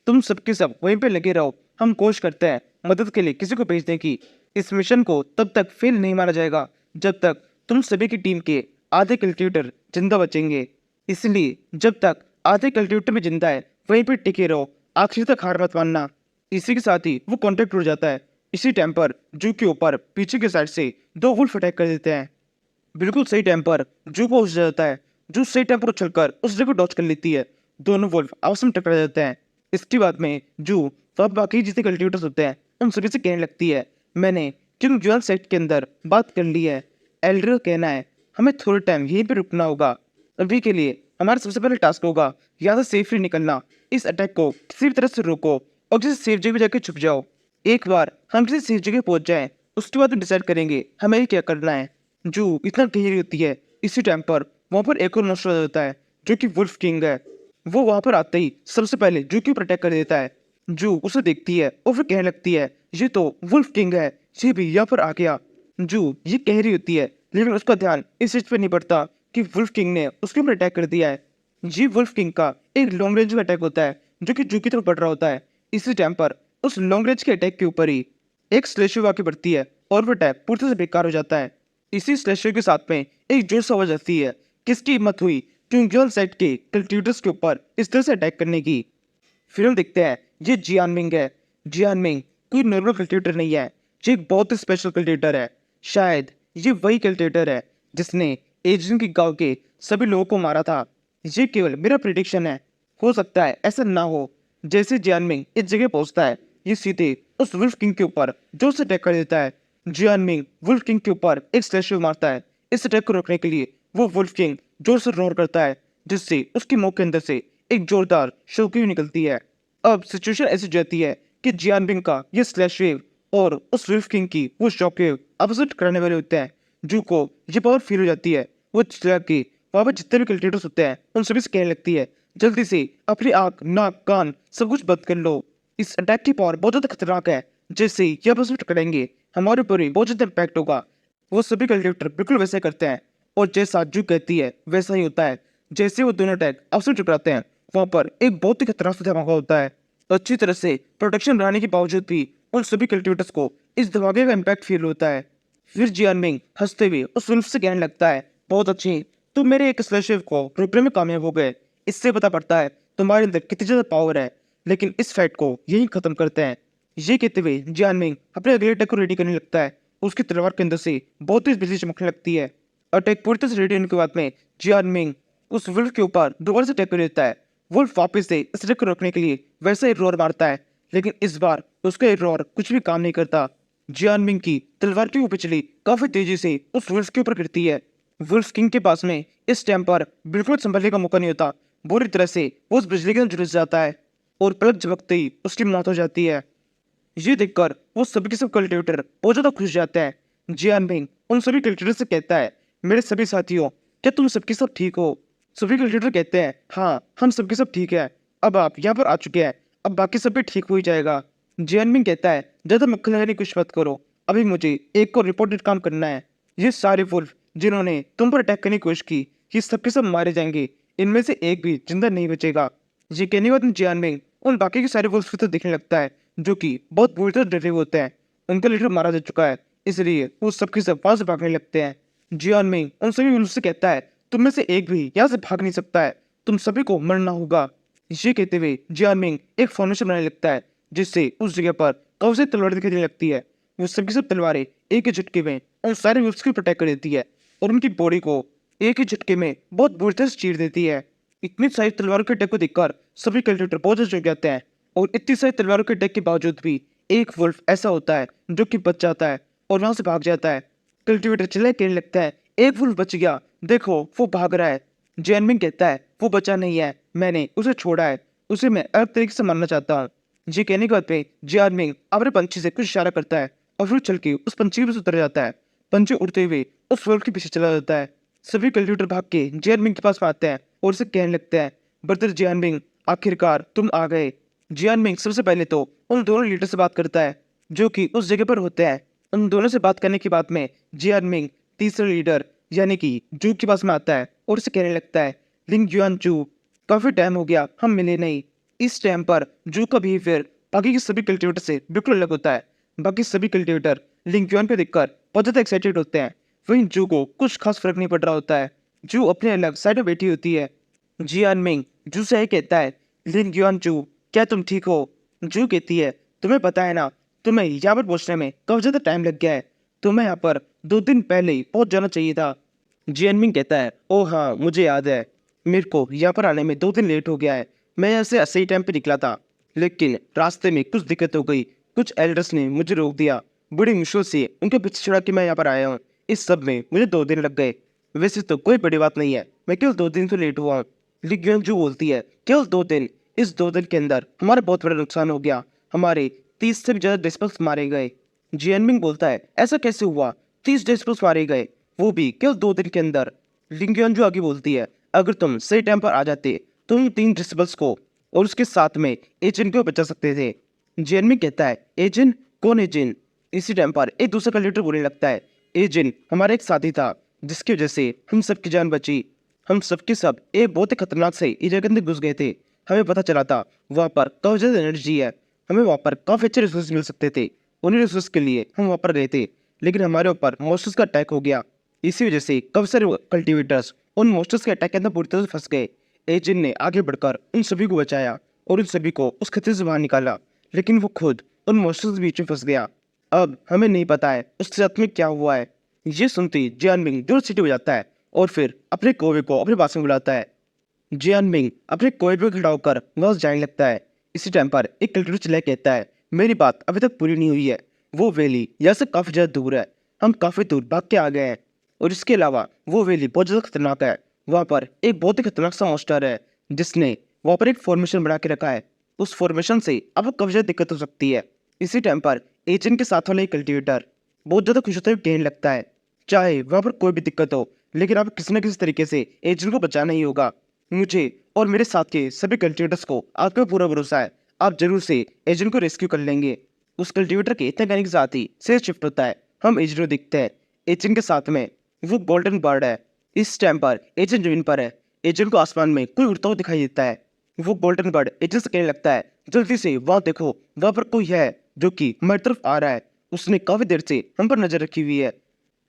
तुम सबके सब वहीं पे लगे रहो, हम कोशिश करते हैं मदद के लिए किसी को भेजने की। इस मिशन को तब तक फेल नहीं माना जाएगा जब तक तुम सभी की टीम के आधे कल्टिवेटर जिंदा बचेंगे। इसलिए जब तक आधे कल्टिवेटर में जिंदा है वहीं पे टिके रहो, आखिर तक हार मत मानना। इसी के साथ ही वो कॉन्टेक्ट उड़ जाता है। इसी टाइम पर जू के ऊपर पीछे के साइड से दो वुल्फ अटैक कर देते हैं। बिल्कुल सही टाइम पर जू पहुंच जाता है। जू सही टाइम पर उछलकर उस जगह को डॉच कर लेती है। दोनों वुल्फ आपस में टकरा जाते हैं। इसके बाद में जू वह बाकी जितने कल्टिवेटर्स होते हैं उन सभी से कहने लगती है मैंने किंग जुआन सेक्ट के अंदर बात कर ली है। एल्डर का कहना है हमें थोड़ा टाइम यहीं पे रुकना होगा। अभी के लिए हमारा सबसे पहले टास्क होगा यहाँ से सेफली निकलना। इस अटैक को किसी भी तरह से रोको और किसी सेफ जगह जाके छुप जाओ। एक बार हम किसी सेफ जगह पहुंच जाएं उसके बाद डिसाइड करेंगे हमें क्या करना है। जो इतना गहरी होती है। इसी टाइम पर वहाँ पर एक और मॉन्स्टर होता है जो कि वुल्फ किंग है। वो वहाँ पर आते ही सबसे पहले जू की अटैक कर देता है। जू उसे देखती है और फिर कहने लगती है ये तो वुल्फ किंग है, ये भी यहाँ पर आ गया। जू ये कह रही होती है लेकिन उसका ध्यान इस चीज पर नहीं पड़ता कि वुल्फ किंग ने उसके ऊपर अटैक कर दिया है। ये वुल्फ किंग का एक लॉन्ग रेंज में अटैक होता है जो कि जू की तरफ बढ़ रहा होता है। इसी टाइम पर उस लॉन्ग रेंज के अटैक के ऊपर ही एक स्लेशियो आके बढ़ती है और वो अटैक पूरी तरह से बेकार हो जाता है। इसी स्लेशियो के साथ में एक जोर से आवाज आती है किसकी हिम्मत हुई ट्विंकल सेट के कल्टिवेटर्स के ऊपर इस तरह से अटैक करने की। फिर हम देखते हैं ये जियान मिंग है। जियान मिंग कोई नॉर्मल कल्टिवेटर नहीं है, ये एक बहुत ही स्पेशल कल्टिवेटर है। शायद ये वही कल्टिवेटर है जिसने एजियन की गांव के सभी लोगों को मारा था। ये केवल मेरा प्रिडिक्शन है, हो सकता है ऐसा ना हो। जैसे जियान मिंग इस जगह पहुंचता है ये सीधे उस वुल्फ किंग के ऊपर जोर से अटैक कर देता है। जियान मिंग वुल्फ किंग के ऊपर एक स्लैशर मारता है। इस अटैक को रोकने के लिए वो वुल्फ किंग जोर से रोर करता है जिससे उसकी मुंह के अंदर से एक जोरदार शोकी निकलती है। अब सिचुएशन ऐसी हो जाती है कि जियान मिंग का ये स्लैश वेव और उस वुल्फ किंग की वो शॉक वेव आपस में टकराने वाले होते हैं। जू को ये पावर फील हो जाती है। वो चिल्ला के वहाँ पर जितने भी कल्टिवेटर्स होते हैं उन सभी से कहने लगती है जल्दी से अपनी आँख नाक कान सब कुछ बंद कर लो। इस अटैक की पावर बहुत ज्यादा खतरनाक है, जैसे ये आपस में टकराएंगे हमारे ऊपर ही बहुत ज्यादा इम्पैक्ट होगा। वो सभी कल्टिवेटर बिल्कुल वैसे करते हैं और जैसा जू कहती है वैसा ही होता है। जैसे वो दोनों अटैक आपस में टकराते हैं वहाँ पर एक बहुत ही खतरनाक सा धमाका होता है। अच्छी तरह से प्रोटेक्शन रहने के बावजूद भी उन सभी कल्टिवेटर्स को इस धमाके का इम्पैक्ट फील होता है। फिर जियान मिंग हंसते हुए उस वुल्फ से कहने लगता है बहुत अच्छी, तुम मेरे एक स्लैश वेव को रोकने में कामयाब हो गए। इससे पता पड़ता है तुम्हारे अंदर कितनी ज्यादा पावर है, लेकिन इस फाइट को यही खत्म करते हैं। ये कहते हुए जियान मिंग अपने अगले अटैक को रेडी करने लगता है। उसकी तलवार के अंदर से बहुत ही बिजली चमकने लगती है। अटैक पूरी तरह से रेडी होने के बाद में जियान मिंग उस वुल्फ के ऊपर दोबारा से अटैक कर देता है। वुल्फ वापस से इस अटैक को रोकने के लिए वैसा ही रोर मारता है, लेकिन इस बार उसका ये रोर कुछ भी काम नहीं करता। जियान मिंग की तलवार की वो बिजली काफी तेजी से उस वुल्फ के ऊपर गिरती है। वुल्फ किंग के पास में इस टाइम पर बिल्कुल संभलने का मौका नहीं होता। बुरी तरह से वो उस बिजली के अंदर झुलस जाता है और पलक झपकते ही उसकी मौत हो जाती है। ये देखकर वो सभी के सब कल्टिवेटर बहुत ज्यादा खुश जाते हैं। जियान मिंग उन सभी कल्टिवेटर से कहता है मेरे सभी साथियों क्या तुम सबके सब ठीक हो। सभी कल्टिवेटर कहते हैं हाँ हम सबके सब ठीक है, अब आप यहाँ पर आ चुके हैं, अब बाकी सब भी ठीक हो ही जाएगा। जियान मिंग कहता है ज्यादा मक्खन लगाने की कुछ मत करो, अभी मुझे एक और रिपोर्टेड काम करना है। ये सारे वुल्फ जिन्होंने तुम पर अटैक करने की कोशिश की ये सबके सब मारे जाएंगे, इनमें से एक भी जिंदा नहीं बचेगा। ये कहने के बाद जियान मिंग उन बाकी के सारे वुल्फ की तरफ देखने लगता है जो कि बहुत बुरी तरह डरे हुए होते हैं। उनका लीडर मारा जा चुका है, इसलिए वो सबके सब वहां से भागने लगते हैं। जियान मिंग उन सभी लोगों से कहता है, तुम में से एक भी यहाँ से भाग नहीं सकता है, तुम सभी को मरना होगा। ये कहते हुए जियान मिंग एक फॉर्मेशन बनाने लगता है, जिससे उस जगह पर काफी सारी तलवारें दिखाई देने लगती है। वो सबकी सब तलवारें एक ही झटके में उन सारे व्यूअर्स को प्रोटेक्ट कर देती है और उनकी बॉडी को एक ही झटके में बहुत बुरी तरह से चीर देती है। इतनी सारी तलवारों के अटैक को देखकर सभी कैलकुलेटर बहुत ज्यादा चौंक जाते हैं और इतनी सारी तलवारों के अटैक के बावजूद भी एक वुल्फ ऐसा होता है जो कि बच जाता है और वहां से भाग जाता है। कल्टीवेटर चिल्लाए कहने लगता है, एक वुल्फ बच गया, देखो वो भाग रहा है। जैनमिंग कहता है, वो बचा नहीं है, मैंने उसे छोड़ा है, उसे मैं अलग तरीके से मारना चाहता हूँ। ये कहने के बाद पे जैनमिंग अपने पंछी से कुछ इशारा करता है और फिर चल के उस पंछी पे उतर जाता है। पंछी उड़ते हुए उस वुल्फ के पीछे चला जाता है। सभी कल्टीवेटर भाग के जैनमिंग के पास में आते हैं और उसे कहने लगते हैं, ब्रदर जैनमिंग, आखिरकार तुम आ गए। जियान सबसे पहले तो उन दोनों लीडर से बात करता है जो कि उस जगह पर होते हैं। उन दोनों से बात करने के बाद में जियान मिंग तीसरे लीडर यानी कि जू के पास में आता है और उसे कहने लगता है, लिंग जुआन चू, काफी टाइम हो गया हम मिले नहीं। इस टाइम पर जू का बिहेवियर बाकी के सभी कल्टीवेटर से बिल्कुल अलग होता है। बाकी सभी कल्टीवेटर लिंग जुआन को देखकर बहुत ज्यादा एक्साइटेड होते हैं, वहीं जू को कुछ खास फर्क नहीं पड़ रहा होता है। जू अपने अलग साइड में बैठी होती है। जियान मिंग जू से कहता है, लिंग जुआन चू, क्या तुम ठीक हो? जू कहती है, तुम्हें पता है ना, तुम्हें यहाँ पर पहुंचने में काफी ज्यादा टाइम लग गया है, तुम्हें यहाँ पर 2 दिन पहले ही पहुंच जाना चाहिए था। जियनमिंग कहता है, ओ हाँ मुझे याद है, मेरे को यहाँ पर आने में 2 दिन लेट हो गया है, मैं यहाँ से सही टाइम पे निकला था, लेकिन रास्ते में कुछ दिक्कत हो गई, कुछ एल्डर्स ने मुझे रोक दिया, बड़ी मुश्किल से उनके पीछे छुड़ा के मैं यहाँ पर आया हूँ। इस सब में मुझे 2 दिन लग गए। वैसे तो कोई बड़ी बात नहीं है, मैं केवल 2 दिन तो लेट हुआ हूँ। लेकिन जो बोलती है, केवल 2 दिन, इस 2 दिन के अंदर हमारा बहुत बड़ा नुकसान हो गया, हमारे 30 से भी ज्यादा डिस्पल्स मारे गए। जियनमिंग बोलता है, ऐसा कैसे हुआ, 30 डिस्पल्स मारे गए, वो भी केवल 2 दिन के अंदर। लिंगियन जो आगे बोलती है, अगर तुम सही टाइम पर आ जाते तो उन 3 डिस्पल्स को और उसके साथ में एजेंट को बचा सकते थे। जियनमिंग कहता है, एजेंट? कौन एजेंट? इसी टाइम पर एक दूसरा कलेक्टर बोलने लगता है, एजेंट हमारा एक साथी था जिसकी वजह से हम सबकी जान बची। हम सबके सब एक बहुत ही खतरनाक से एरिया के अंदर घुस गए थे, हमें पता चला था वहाँ पर काफी ज्यादा एनर्जी है, हमें वहाँ पर काफी अच्छे रिसोर्स मिल सकते थे, उन्हीं रिसोर्स के लिए हम वहाँ पर गए थे, लेकिन हमारे ऊपर मॉन्स्टर्स का अटैक हो गया। इसी वजह से काफी सारे कल्टीवेटर्स उन मॉन्स्टर्स के अटैक के अंदर पूरी तरह से फंस गए। एजेंट ने आगे बढ़कर उन सभी को बचाया और उन सभी को उस खतरे से बाहर निकाला, लेकिन वो खुद उन मॉन्स्टर्स के बीच में फंस गया। अब हमें नहीं पता है उसके साथ में क्या हुआ है। ये सुनते ही जियानमिंग जोर सीटी बजाता है और फिर अपने कोवे को अपने पास में बुलाता है। जियानमिंग अपने कोवे पे खड़ा होकर वहां से जाने लगता है। इसी टाइम पर एक कल्टीवेटर चिल्लाए कहता है, मेरी बात अभी तक पूरी नहीं हुई है, वो वैली यहाँ से काफी ज्यादा दूर है, हम काफी दूर भाग के आ गए हैं, और इसके अलावा वो वैली बहुत ज्यादा खतरनाक है, वहाँ पर एक बहुत ही खतरनाक सा मॉन्स्टर है जिसने वहाँ पर एक फॉर्मेशन बना के रखा है, उस फॉर्मेशन से आपको काफी ज्यादा दिक्कत हो सकती है। इसी टाइम पर एजेंट के साथ वाला एक कल्टीवेटर बहुत ज्यादा खुश होते हुए कहने लगता है, चाहे वहाँ पर कोई भी दिक्कत हो, लेकिन आप किसी न किसी तरीके से एजेंट को बचाना ही होगा। मुझे और मेरे साथ के सभी कल्टीवेटर्स को आप पे पूरा भरोसा है, आप जरूर से एजेंट को रेस्क्यू कर लेंगे। उस कल्टीवेटर के इतने कहने के साथ ही से शिफ्ट होता है, हम एजेंट को दिखते हैं। एजेंट के साथ में वो गोल्डन बर्ड है। इस टाइम पर एजेंट जमीन पर है, एजेंट को आसमान में कोई उड़ता हुआ दिखाई देता है। वो गोल्डन बर्ड एजेंट से कहने लगता है, जल्दी से वहाँ देखो, वहाँ पर कोई है जो कि हमारी तरफ आ रहा है, उसने काफी देर से हम पर नजर रखी हुई है।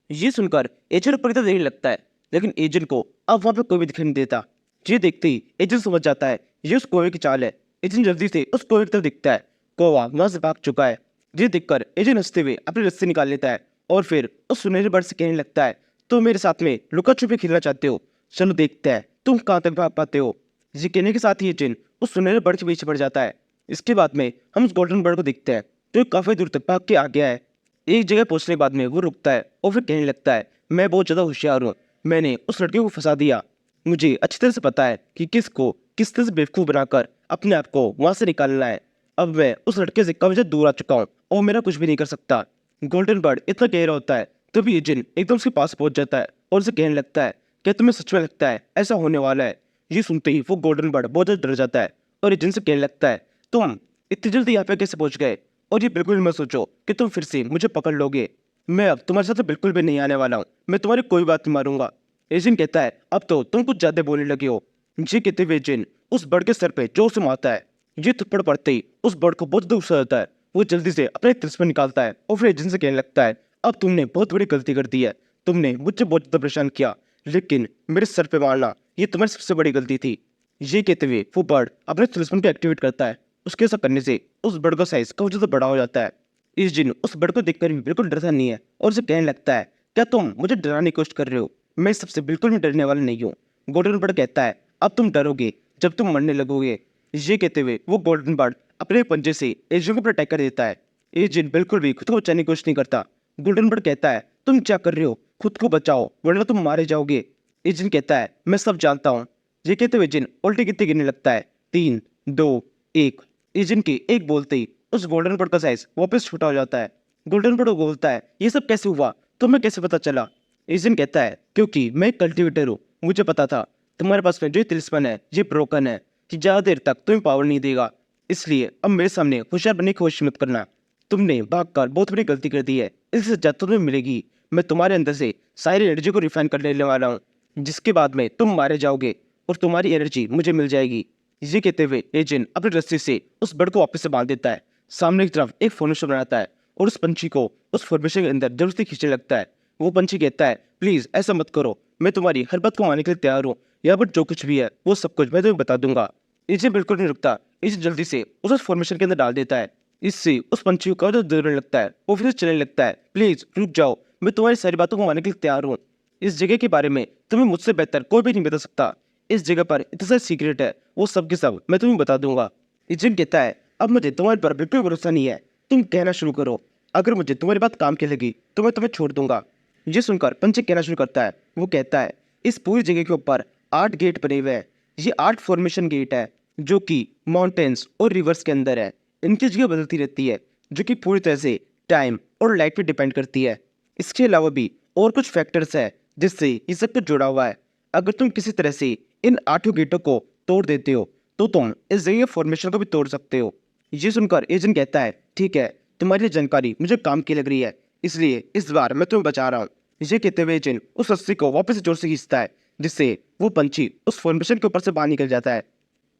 ये सुनकर एजेंट ऊपर की तरफ देखने लगता है, लेकिन एजेंट को अब वहाँ पे कोई भी दिखाई नहीं देता। ये देखते ही एजेंट समझ जाता है ये उस कोवे की चाल है। एजेंट जल्दी से उस कोवे की तरफ दिखता है, कोवा वहां से भाग चुका है। ये देखकर एजेंट हंसते हुए अपनी रस्सी निकाल लेता है और फिर उस सुनहरे बर्ड से कहने लगता है, तुम मेरे साथ में लुका छुपी खेलना चाहते हो, चलो देखते हैं तुम कहाँ तक भाग पाते हो। ये कहने के साथ ही एजेंट उस सुनहरे बर्ड के पीछे पड़ जाता है। इसके बाद में हम उस गोल्डन बर्ड को देखते हैं जो काफी दूर तक भाग के आ गया है। एक जगह पहुंचने के बाद में वो रुकता है और फिर कहने लगता है, मैं बहुत ज्यादा होशियार हूँ, मैंने उस लड़के को फंसा दिया, मुझे अच्छी तरह से पता है कि किसको किस तरह से बेवकूफ बनाकर अपने आप को वहां से निकालना है। अब मैं उस लड़के से काफी ज्यादा दूर आ चुका हूँ और मेरा कुछ भी नहीं कर सकता। गोल्डन बर्ड इतना कह रहा होता है, तभी एजेंट एकदम उसके पास पहुंच जाता है और उसे कहने लगता है, क्या तुम्हें सच में लगता है ऐसा होने वाला है? ये सुनते ही वो गोल्डन बर्ड बहुत ज्यादा डर जाता है और एजेंट से कहने लगता है, तुम इतनी जल्दी यहाँ पे कैसे पहुंच गए? और ये बिल्कुल मत सोचो कि तुम फिर से मुझे पकड़ लोगे, मैं अब तुम्हारे साथ बिल्कुल भी नहीं आने वाला हूँ, मैं तुम्हारी कोई बात नहीं मारूंगा। एजेंट कहता है, अब तो तुम कुछ ज्यादा बोलने लगे हो। ये कहते हुए एजेंट उस बर्ड के सर पे जोर से मारता है। ये थप्पड़ पड़ते ही उस बर्ड को बहुत ज्यादा गुस्सा आता है वो जल्दी से अपने तिलिस्म निकालता है और फिर एजेंट से कहने लगता है, अब तुमने बहुत बड़ी गलती कर दी है, तुमने मुझे बहुत ज़्यादा परेशान किया, लेकिन मेरे सर पे मारना ये तुम्हारी सबसे बड़ी गलती थी। ये कहते हुए वो बर्ड अपने तिलिस्म को एक्टिवेट करता है। उसके ऐसा करने से उस बर्ड का साइज काफी ज़्यादा बड़ा हो जाता है। इस जिन उस बर्ड को देखकर भी बिल्कुल डरता नहीं है और उसे कहने लगता है, क्या तुम मुझे डराने की कोशिश कर रहे हो? मैं इस सबसे बिल्कुल भी डरने वाला नहीं हूँ। गोल्डन बर्ड कहता है, अब तुम डरोगे जब तुम मरने लगोगे। ये कहते हुए वो गोल्डन बर्ड अपने पंजे से एजिन को अटैक कर देता है। एजिन बिल्कुल भी खुद को बचाने की कोशिश नहीं करता। गोल्डन बर्ड कहता है, तुम क्या कर रहे हो? खुद को बचाओ वरना तुम मारे जाओगे। एजिन कहता है, मैं सब जानता हूँ। ये कहते हुए जिन उल्टे गिनती गिरने लगता है, 3, 2, 1। एजिन के एक बोलते ही उस गोल्डन बर्ड का साइज वापस छोटा हो जाता है। गोल्डन बर्ड बोलता है, ये सब कैसे हुआ? तुम्हें कैसे पता चला? एजिन कहता है, क्योंकि मैं एक कल्टिवेटर हूँ, मुझे पता था तुम्हारे पास में जो तिलिस्मन है ये ब्रोकन है, कि ज़्यादा देर तक तुम्हें पावर नहीं देगा, इसलिए अब मेरे सामने होशियार बनने की कोशिश मत करना। तुमने भागकर बहुत बड़ी गलती कर दी है, इससे सजा तुम्हें मिलेगी। मैं तुम्हारे अंदर से सारी एनर्जी को रिफाइन कर लेने वाला हूँ, जिसके बाद में तुम मारे जाओगे और तुम्हारी एनर्जी मुझे मिल जाएगी। ये कहते हुए एजेंट अपनी रस्सी से उस बर्ड को वापस से बांध देता है, सामने की तरफ एक फॉर्मेशन बनाता है और उस पंछी को उस फॉर्मेशन के अंदर जबरदस्ती खींचने लगता है। वो पंछी कहता है, प्लीज ऐसा मत करो, मैं तुम्हारी हर बात को मानने के लिए तैयार हूँ, यहाँ पर जो कुछ भी है वो सब कुछ मैं तुम्हें बता दूंगा। एजेंट बिल्कुल नहीं रुकता, एजेंट जल्दी से उस फॉर्मेशन के अंदर डाल देता है। इससे उस पंछी को काफी दौड़ने लगता है, वो फिर चलने लगता है। प्लीज रुक जाओ, मैं तुम्हारी सारी बातों को मानने के लिए तैयार हूँ। इस जगह के बारे में तुम्हें मुझसे बेहतर कोई भी नहीं बता सकता। इस जगह पर इतना सारा सीक्रेट है, वो सब के सब मैं तुम्हें बता दूंगा। एजेंट कहता है, अब मुझे तुम्हारे पर बिल्कुल भरोसा नहीं है, तुम कहना शुरू करो। अगर मुझे तुम्हारी बात काम की लगी तो मैं तुम्हें छोड़ दूंगा। ये सुनकर पंछी कहना शुरू करता है। वो कहता है, इस पूरी जगह के ऊपर 8 गेट बने हुए हैं। ये 8 फॉर्मेशन गेट है जो कि माउंटेन्स और रिवर्स के अंदर है। इनकी जगह बदलती रहती है, जो कि पूरी तरह से टाइम और लाइट पे डिपेंड करती है। इसके अलावा भी और कुछ फैक्टर्स है जिससे ये सब कुछ जुड़ा हुआ है। अगर तुम किसी तरह से इन 8 गेटों को तोड़ देते हो तो तुम इस जगह फॉर्मेशन को भी तोड़ सकते हो। ये सुनकर एजेंट कहता है, ठीक है, तुम्हारी ये जानकारी मुझे काम की लग रही है, इसलिए इस बार मैं तुम्हें बचा रहा हूँ। ये कहते हुए एजेंट उस रस्सी को वापस से जोर से खींचता है, जिससे वो पंछी उस फॉर्मेशन के ऊपर से बाहर निकल जाता है।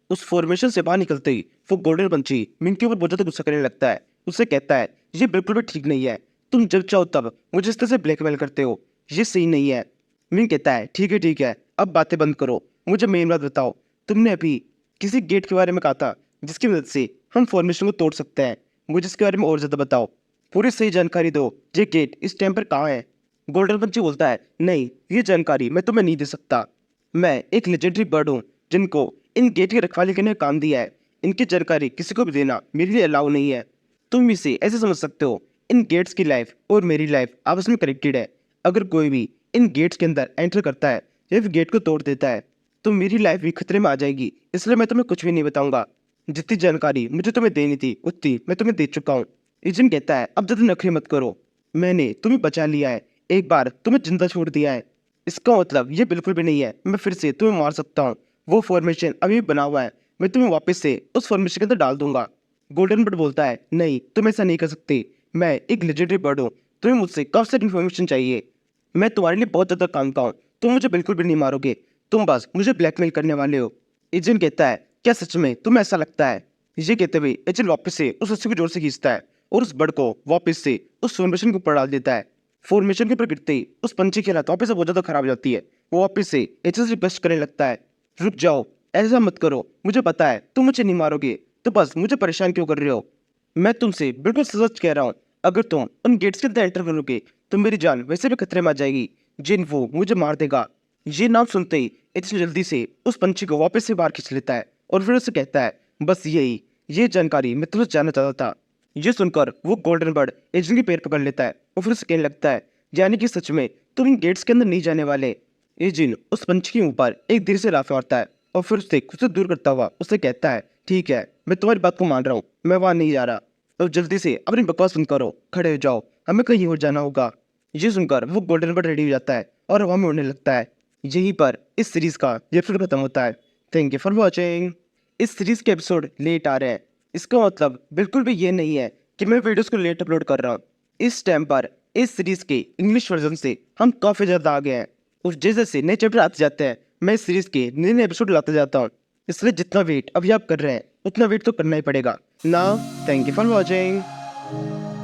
उस फॉर्मेशन से बाहर निकलते ही वो गोल्डन पंछी मिंक के ऊपर बहुत ज्यादा गुस्सा करने लगता है। उससे कहता है, ये बिल्कुल भी ठीक नहीं है, तुम जब चाहो तब मुझे इस तरह से ब्लैकमेल करते हो, ये सही नहीं है। मिंक कहता है, ठीक है, अब बातें बंद करो, मुझे मेन बात बताओ। तुमने अभी किसी गेट के बारे में कहा था जिसकी मदद से हम फॉर्मेशन को तोड़ सकते हैं, मुझे इसके बारे में और ज्यादा बताओ, पूरी सही जानकारी दो। ये गेट इस टाइम पर कहाँ है? गोल्डन पंछी बोलता है, नहीं, ये जानकारी मैं तुम्हें नहीं दे सकता। मैं एक लेजेंडरी बर्ड हूँ जिनको इन गेट की रखवाली करने का काम दिया है। इनकी जानकारी किसी को भी देना मेरे लिए अलाउ नहीं है। तुम इसे ऐसे समझ सकते हो, इन गेट्स की लाइफ और मेरी लाइफ आपस में कनेक्टेड है। अगर कोई भी इन गेट्स के अंदर एंटर करता है या फिर गेट को तोड़ देता है तो मेरी लाइफ भी खतरे में आ जाएगी, इसलिए मैं तुम्हें कुछ भी नहीं बताऊंगा। जितनी जानकारी मुझे तुम्हें देनी थी उतनी मैं तुम्हें दे चुका हूँ। एजेंट कहता है, अब ज्यादा नखरे मत करो, मैंने तुम्हें बचा लिया है, एक बार तुम्हें जिंदा छोड़ दिया है, इसका मतलब ये बिल्कुल भी नहीं है मैं फिर से तुम्हें मार सकता हूँ। वो फॉर्मेशन अभी बना हुआ है, मैं तुम्हें वापस से उस फॉर्मेशन के अंदर डाल दूंगा। गोल्डन बर्ड बोलता है, नहीं, तुम ऐसा नहीं कर सकते, मैं एक लेजेंडरी बर्ड हूँ, तुम्हें मुझसे काफी सारी इन्फॉर्मेशन चाहिए, मैं तुम्हारे लिए बहुत ज्यादा काम का हूँ, तुम मुझे बिल्कुल भी नहीं मारोगे, तुम बस मुझे ब्लैकमेल करने वाले हो। एजेंट कहता है, क्या सच में तुम्हें ऐसा लगता है? ये कहते हुए एजेंट वापस से उस रस्सी को जोर से खींचता है और उस बर्ड को वापस से उस फॉर्मेशन के ऊपर डाल देता है। फॉर्मेशन के ऊपर गिरते ही उस पंछी की हालत वापस से बहुत ज्यादा खराब हो जाती है। वो वापस से एजेंट से रिक्वेस्ट करने लगता है, रुक जाओ, ऐसा मत करो, मुझे पता है तुम मुझे नहीं मारोगे, तो बस मुझे परेशान क्यों कर रहे हो? मैं तुमसे बिल्कुल सच कह रहा हूँ, अगर तुम उन गेट्स के अंदर एंटर करोगे तो मेरी जान वैसे भी खतरे में आ जाएगी, जिन वो मुझे मार देगा। ये नाम सुनते ही एजेंट जल्दी से उस पंछी को वापस से बाहर खींच लेता है और फिर उसे कहता है, बस यही, ये जानकारी मैं तुझे जानना चाहता था। ये सुनकर वो गोल्डन बर्ड एजेंट के पैर पकड़ लेता है और फिर उसे कहने लगता है, यानी कि सच में तुम इन गेट्स के अंदर नहीं जाने वाले। एजेंट उस पंछी के ऊपर एक धीरे से लाफ मारता है और फिर उससे खुद से दूर करता हुआ उसे कहता है, ठीक है, मैं तुम्हारी बात को मान रहा हूँ, मैं वहां नहीं जा रहा, तो जल्दी से अपनी बकवास बंद करो, खड़े हो जाओ, हमें कहीं और जाना होगा। ये सुनकर वो गोल्डन बर्ड रेडी हो जाता है और हवा में उड़ने लगता है। यहीं पर इस सीरीज का ये एपिसोड खत्म होता है। Thank you for watching. इस सीरीज के एपिसोड लेट आ रहे हैं, इसका मतलब बिल्कुल भी ये नहीं है कि मैं वीडियोस को लेट अपलोड कर रहा हूँ। इस टाइम पर इस सीरीज के इंग्लिश वर्जन से हम काफी ज्यादा आगे हैं और जैसे जैसे नए चैप्टर आते जाते हैं मैं इस सीरीज के नए नए एपिसोड लाते जाता हूँ, इसलिए जितना वेट अभी आप कर रहे हैं उतना वेट तो करना ही पड़ेगा ना। Thank you for watching. है।